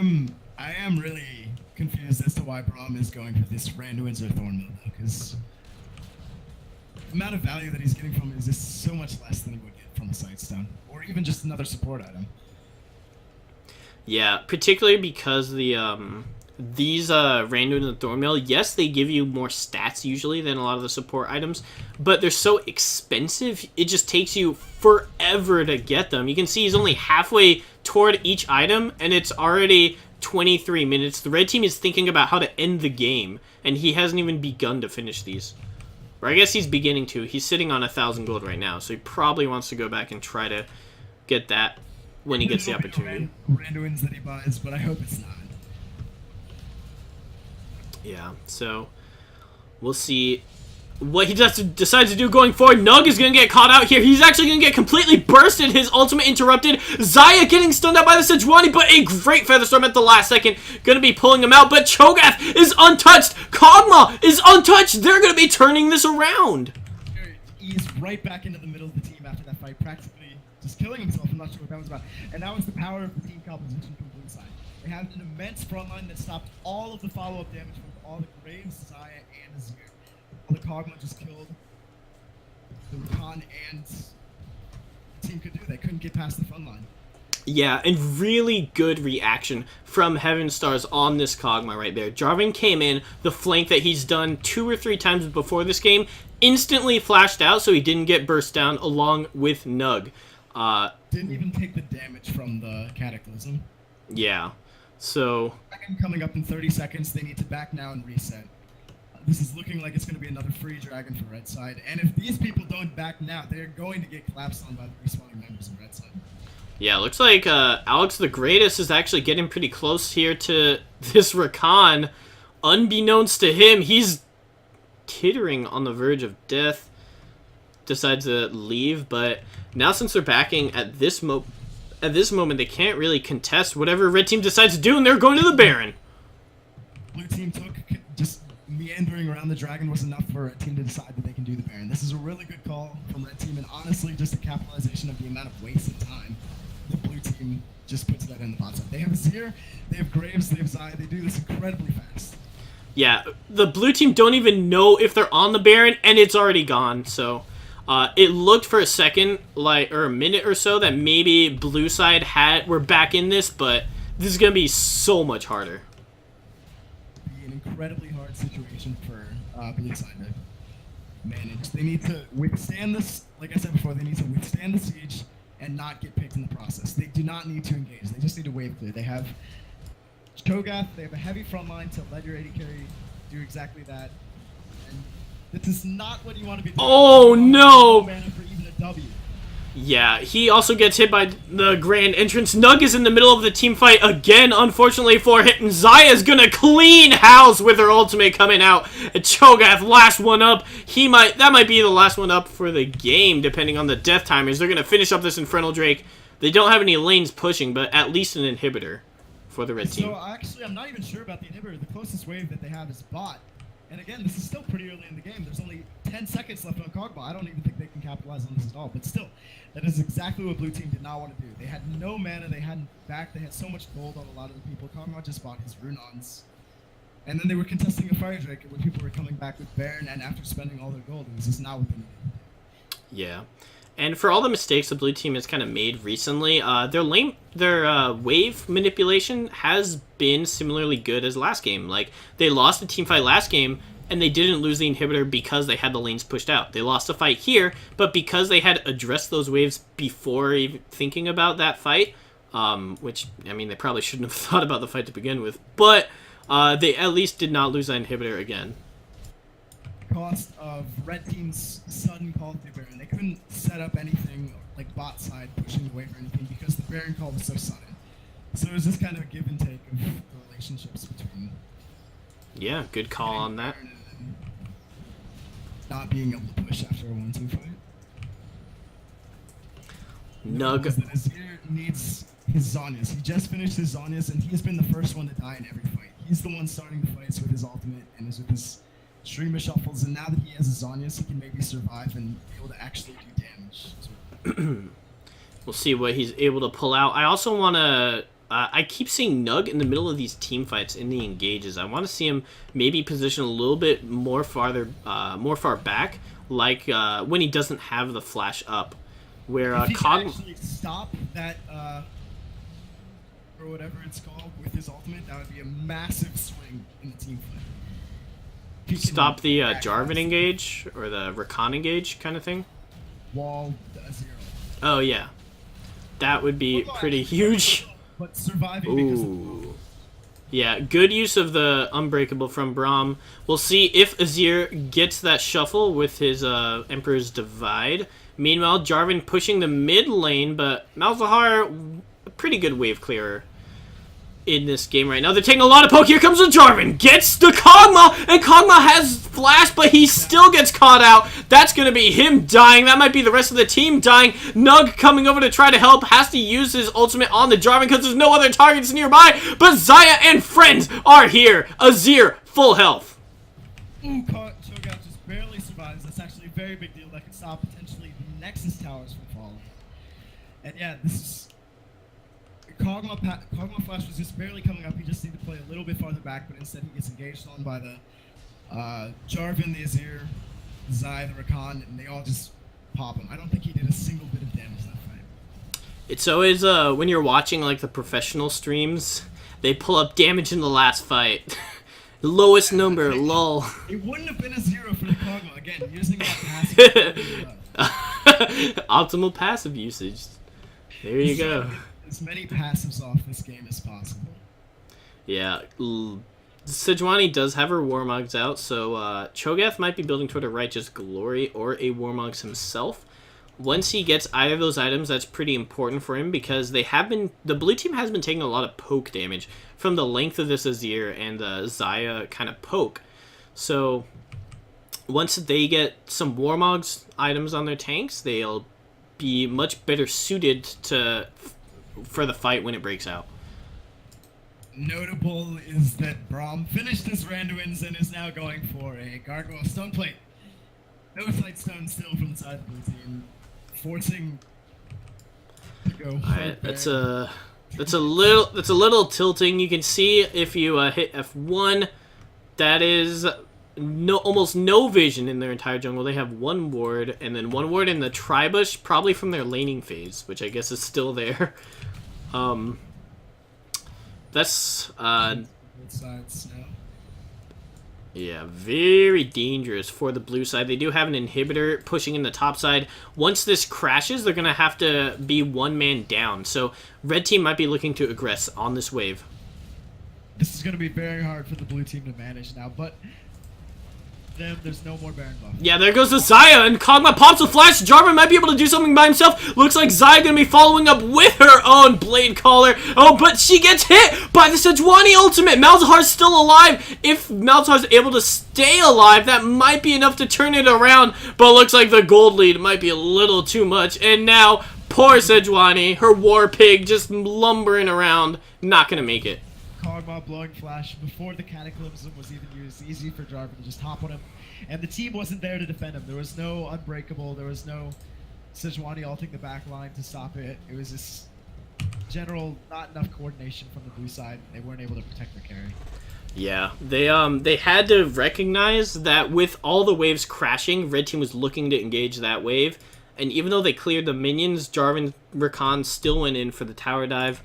am really confused as to why Braum is going for this Randuin's or Thornmill, though, because the amount of value that he's getting from it is just so much less than he would get from a Sightstone, or even just another support item. Yeah, particularly because the these Randuin and Thornmill, yes, they give you more stats usually than a lot of the support items, but they're so expensive, it just takes you forever to get them. You can see he's only halfway toward each item, and it's already 23 minutes. The red team is thinking about how to end the game, and he hasn't even begun to finish these. Or I guess he's beginning to. He's sitting on 1,000 gold right now, so he probably wants to go back and try to get that when he gets the opportunity. Randuins that he buys, but I hope it's not. Yeah, so we'll see what he decides to do going forward. Nug is going to get caught out here. He's actually going to get completely bursted. His ultimate interrupted. Xayah getting stunned out by the Sejuani, but a great Featherstorm at the last second. Going to be pulling him out, but Cho'Gath is untouched. Kog'Maw is untouched. They're going to be turning this around. He's right back into the middle of the team after that fight, practically just killing himself. I'm not sure what that was about. And that was the power of the team composition from blue side. They had an immense front line that stopped all of the follow-up damage from all the Graves, Xayah, and Azir. All the Kog'Maw just killed the Rakan, and the team could do. They couldn't get past the front line. Yeah, and really good reaction from Heaven Stars on this Kog'Maw right there. Jarvan came in, the flank that he's done 2 or 3 times before this game, instantly flashed out so he didn't get burst down along with Nug. Didn't even take the damage from the Cataclysm. Yeah, so Dragon coming up in 30 seconds. They need to back now and reset. This is looking like it's going to be another free dragon for red side. And if these people don't back now, they're going to get collapsed on by the respawning members of red side. yeah, looks like Alex the Greatest is actually getting pretty close here to this Rakan. Unbeknownst to him, he's teetering on the verge of death. Decides to leave, but now since they're backing at this moment, they can't really contest whatever red team decides to do, and they're going to the Baron. Blue team just meandering around the dragon was enough for a team to decide that they can do the Baron. This is a really good call from Red Team, and honestly, just a capitalization of the amount of wasted time the Blue Team just puts that in the bot side. They have Azir, they have Graves, they have Zaya. They do this incredibly fast. Yeah, the blue team don't even know if they're on the Baron, and it's already gone. So, it looked for a second, or a minute or so, that maybe blue side were back in this, but this is gonna be so much harder. Be an incredibly hard situation for blue side to manage. They need to withstand this. Like I said before, they need to withstand the siege and not get picked in the process. They do not need to engage. They just need to wave clear. They have Cho'Gath, they have a heavy front line to let your AD carry do exactly that. And this is not what you want to be doing. Oh no! Mana for even a W. Yeah, he also gets hit by the Grand Entrance. Nug is in the middle of the team fight again, unfortunately for him. And Zaya's gonna clean house with her ultimate coming out. And Cho'Gath, last one up. That might be the last one up for the game, depending on the death timers. They're gonna finish up this Infernal Drake. They don't have any lanes pushing, but at least an inhibitor for the red team. So actually, I'm not even sure about the inhibitor. The closest wave that they have is bot. And again, this is still pretty early in the game. There's only 10 seconds left on Kog'Maw. I don't even think they can capitalize on this at all. But still, that is exactly what Blue Team did not want to do. They had no mana. They hadn't back. They had so much gold on a lot of the people. Kog'Maw just bought his Runons. And then they were contesting a Fire Drake when people were coming back with Baron. And after spending all their gold, it was just not what they needed. Yeah. And for all the mistakes the blue team has kind of made recently, their wave manipulation has been similarly good as last game. Like, they lost the team fight last game, and they didn't lose the inhibitor because they had the lanes pushed out. They lost a fight here, but because they had addressed those waves before even thinking about that fight, which, I mean, they probably shouldn't have thought about the fight to begin with, but they at least did not lose that inhibitor again. Cost of Red Team's sudden call to Baron. They couldn't set up anything like bot side pushing the wave or anything because the Baron call was so sudden. So it was just kind of a give and take of the relationships between. Yeah, good call on that. Not being able to push after a 1-2 fight. Nug. Azir needs his Zhonya's. He just finished his Zhonya's and he has been the first one to die in every fight. He's the one starting the fights with his ultimate and is with his streamer shuffles, and now that he has his Zhonya's, he can maybe survive and be able to actually do damage. We'll see what he's able to pull out. I also want to... I keep seeing Nug in the middle of these team fights in the engages. I want to see him maybe position a little bit more far back, like when he doesn't have the flash up, where if he can actually stop that or whatever it's called with his ultimate, that would be a massive swing in the team fight. Stop the Jarvan engage or the Rakan engage kind of thing. Wall 0. Oh yeah, that would be pretty huge. But surviving because of the wall. Yeah, good use of the Unbreakable from Braum. We'll see if Azir gets that shuffle with his Emperor's Divide. Meanwhile, Jarvan pushing the mid lane, but Malzahar, a pretty good wave clearer in this game right now. They're taking a lot of poke. Here comes the Jarvan. Gets the Kog'Maw, and Kog'Maw has flash, but he still gets caught out. That's going to be him dying. That might be the rest of the team dying. Nug coming over to try to help. Has to use his ultimate on the Jarvan because there's no other targets nearby. But Zaya and friends are here. Azir, full health. Ooh, Cho'Gath just barely survives. That's actually a very big deal. That could stop potentially the Nexus towers from falling. And yeah, this is... Kog'Maw flash was just barely coming up. He just needed to play a little bit farther back, but instead he gets engaged on by the Jarvan, the Azir, Zaya, the Rakan, and they all just pop him. I don't think he did a single bit of damage that fight. It's always, when you're watching, like, the professional streams, they pull up damage in the last fight. Lowest number, lol. It wouldn't have been a 0 for the Kog'Maw. Again, using that passive. Optimal passive usage. There you go. As many passives off this game as possible. Yeah, Sejuani does have her Warmogs out, so Cho'Gath might be building toward a Righteous Glory or a Warmogs himself. Once he gets either of those items, that's pretty important for him because the blue team has been taking a lot of poke damage from the length of this Azir and Zaya kind of poke. So once they get some Warmogs items on their tanks, they'll be much better suited for the fight when it breaks out. notable is that Braum finished his Randuins and is now going for a Gargoyle Stone Plate. No Sight Stone still from the side of the blue team, forcing to go. Alright, that's a little tilting. You can see if you hit F1, that is almost no vision in their entire jungle. They have one ward, and then one ward in the Tribush, probably from their laning phase, which I guess is still there. That's Both sides now. yeah, very dangerous for the blue side. They do have an inhibitor pushing in the top side. Once this crashes, they're going to have to be one man down. So red team might be looking to aggress on this wave. This is going to be very hard for the blue team to manage now, but there's no more Baron buff. Yeah, there goes the Xayah, and Kog'Maw pops a flash. Jarvan might be able to do something by himself. Looks like Xayah gonna be following up with her own Blade Caller. Oh, but she gets hit by the Sejuani ultimate. Malzahar's still alive. If Malzahar's able to stay alive, that might be enough to turn it around. But it looks like the gold lead might be a little too much. And now, poor Sejuani, her War Pig just lumbering around. Not gonna make it. Kog'Maw blowing flash before the Cataclysm was even used. Easy for Jarvan to just hop on him. And the team wasn't there to defend him. There was no Unbreakable. There was no Sejuani ulting the back line to stop it. It was just general not enough coordination from the blue side. They weren't able to protect their carry. Yeah, they had to recognize that with all the waves crashing, red team was looking to engage that wave. And even though they cleared the minions, Jarvan Rakan still went in for the tower dive.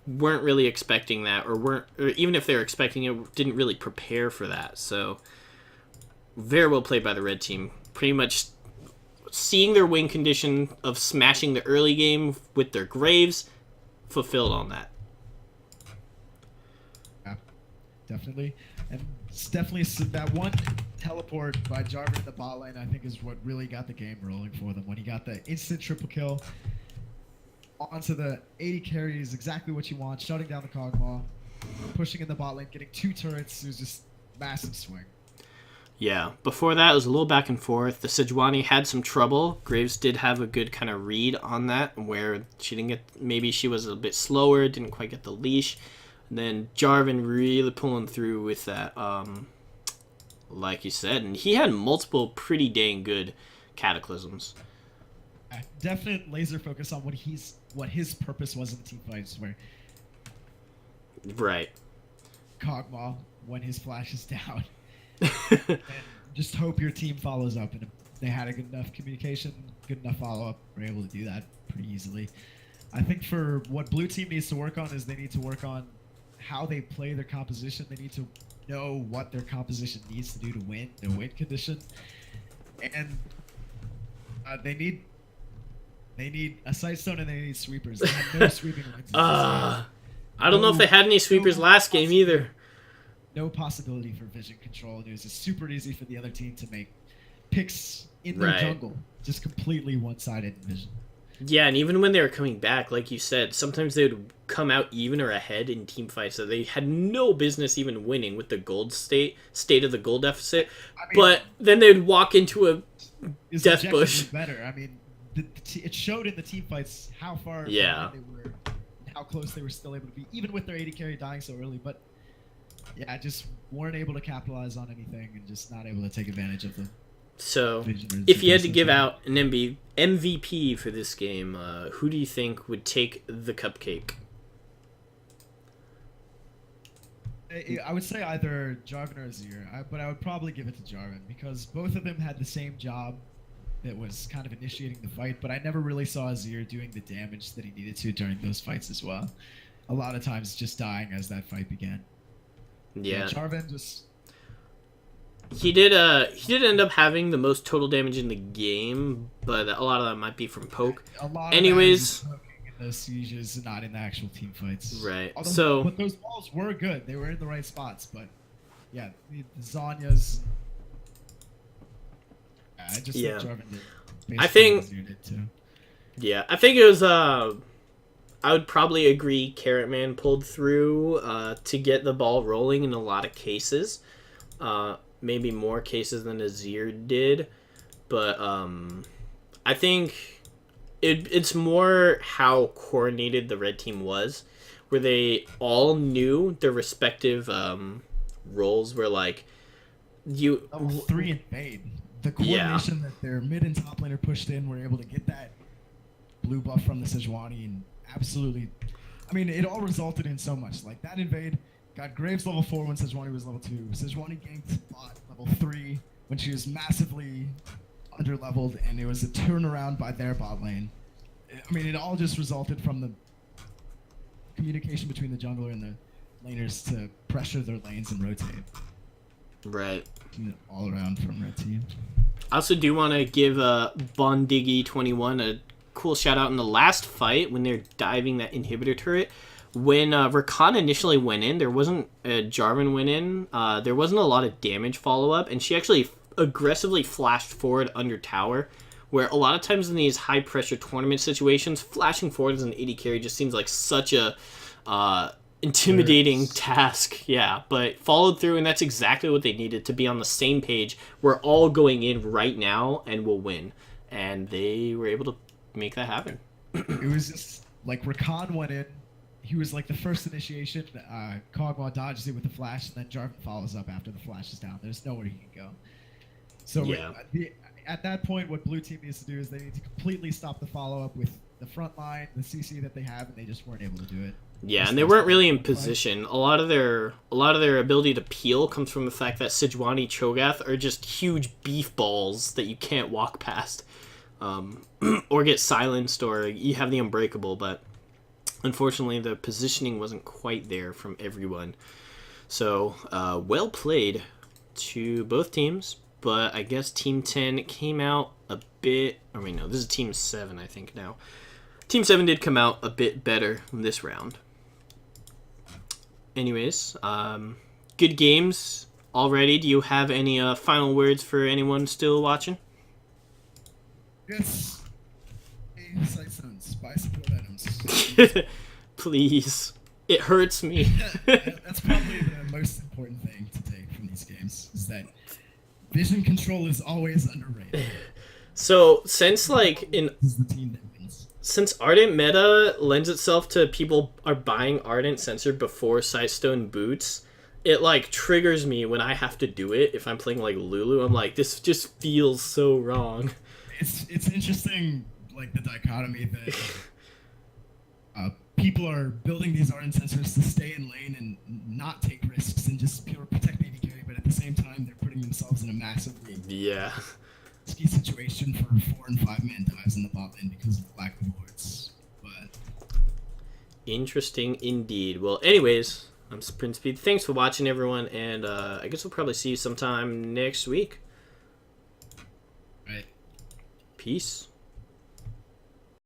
Weren't really expecting that, or even if they were expecting it, didn't really prepare for that. So very well played by the red team. Pretty much seeing their win condition of smashing the early game with their Graves, fulfilled on that. Yeah, definitely. And it's definitely that one teleport by Jarvan in the bot lane, I think, is what really got the game rolling for them. When he got the instant triple kill onto the 80 carry is exactly what you want. Shutting down the Kog'Maw, pushing in the bot lane, getting 2 turrets. It was just massive swing. Yeah, before that, it was a little back and forth. The Sejuani had some trouble. Graves did have a good kind of read on that, where she didn't get, maybe she was a bit slower, didn't quite get the leash. And then Jarvan really pulling through with that, like you said. And he had multiple pretty dang good Cataclysms. Definite laser focus on what his purpose was in the team fights, where Right. Kog'Maw, when his flash is down, and just hope your team follows up. And if they had a good enough communication, good enough follow-up, were able to do that pretty easily. I think for what blue team needs to work on is they need to work on how they play their composition. They need to know what their composition needs to do to win, their win condition. And they need a Sightstone and they need sweepers. They have no sweeping lanes. I don't know if they had any sweepers last game either. No possibility for vision control. And it was just super easy for the other team to make picks in their jungle. Just completely one-sided in vision. Yeah, and even when they were coming back, like you said, sometimes they would come out even or ahead in team fights that they had no business even winning with the gold state of the gold deficit. I mean, but then they'd walk into a death bush. Better. I mean, it showed in the team fights how far they were, and how close they were still able to be, even with their 80 carry dying so early. But yeah, just weren't able to capitalize on anything and just not able to take advantage of the. So, if you had to give out an MVP for this game, who do you think would take the cupcake? I would say either Jarvan or Azir, but I would probably give it to Jarvan because both of them had the same job that was kind of initiating the fight, but I never really saw Azir doing the damage that he needed to during those fights as well. A lot of times just dying as that fight began. Yeah. Jarvan just... He did end up having the most total damage in the game, but a lot of that might be from poke. A lot Anyways, of that is in those sieges, not in the actual team fights. Right. But those balls were good. They were in the right spots, but yeah, the Zhonya's... I just think Jarvan did. I think... Did too. Yeah, I think it was... I would probably agree Carrot Man pulled through to get the ball rolling in a lot of cases. Maybe more cases than Azir did, but I think it's more how coordinated the red team was, where they all knew their respective roles. Where like you Level 3 invade. The coordination that their mid and top laner pushed in were able to get that blue buff from the Sejuani and absolutely... I mean, it all resulted in so much. Like, that invade got Graves level 4 when Sejuani was level 2. Sejuani ganked bot level 3 when she was massively under-leveled, and it was a turnaround by their bot lane. I mean, it all just resulted from the communication between the jungler and the laners to pressure their lanes and rotate. Right. All around from red team. I also do want to give Bondiggy21 a cool shout out in the last fight when they're diving that inhibitor turret. When Rakan initially went in, there wasn't Jarvan went in. There wasn't a lot of damage follow up, and she actually aggressively flashed forward under tower. Where a lot of times in these high pressure tournament situations, flashing forward as an AD carry just seems like such a intimidating task. Yeah, but followed through, and that's exactly what they needed to be on the same page. We're all going in right now and we'll win, and they were able to make that happen. It was just like Rakan went in, he was like the first initiation, Kog'Maw dodges it with the flash, and then Jarvan follows up after the flash is down. There's nowhere he can go. So yeah. At that point, what blue team needs to do is they need to completely stop the follow-up with the front line, the CC that they have, and they just weren't able to do it. Yeah, and they weren't really in position. A lot of their ability to peel comes from the fact that Sejuani Cho'Gath are just huge beef balls that you can't walk past, or get silenced, or you have the Unbreakable. But unfortunately, the positioning wasn't quite there from everyone. So well played to both teams. But I guess Team 10 came out a bit... I mean, no, this is Team 7, I think, now. Team 7 did come out a bit better this round. Anyways, good games already. Do you have any final words for anyone still watching? Yes. Hey, Sightstones, buy support items. Please. It hurts me. That's probably the most important thing to take from these games, is that vision control is always underrated. So, since like This is the team that wins. since Ardent meta lends itself to people are buying Ardent Sensor before Sightstone boots, it like triggers me when I have to do it. If I'm playing like Lulu, I'm like, this just feels so wrong. It's interesting, like the dichotomy that people are building these Ardent Sensors to stay in lane and not take risks and just pure protect baby carry, but at the same time they're putting themselves in a massively risky situation for 4 and 5 man dives in the bot lane because of the lack of wards. But Interesting indeed. Well, anyways, I'm Sprintspeed. Thanks for watching, everyone, and I guess we'll probably see you sometime next week. right. Peace.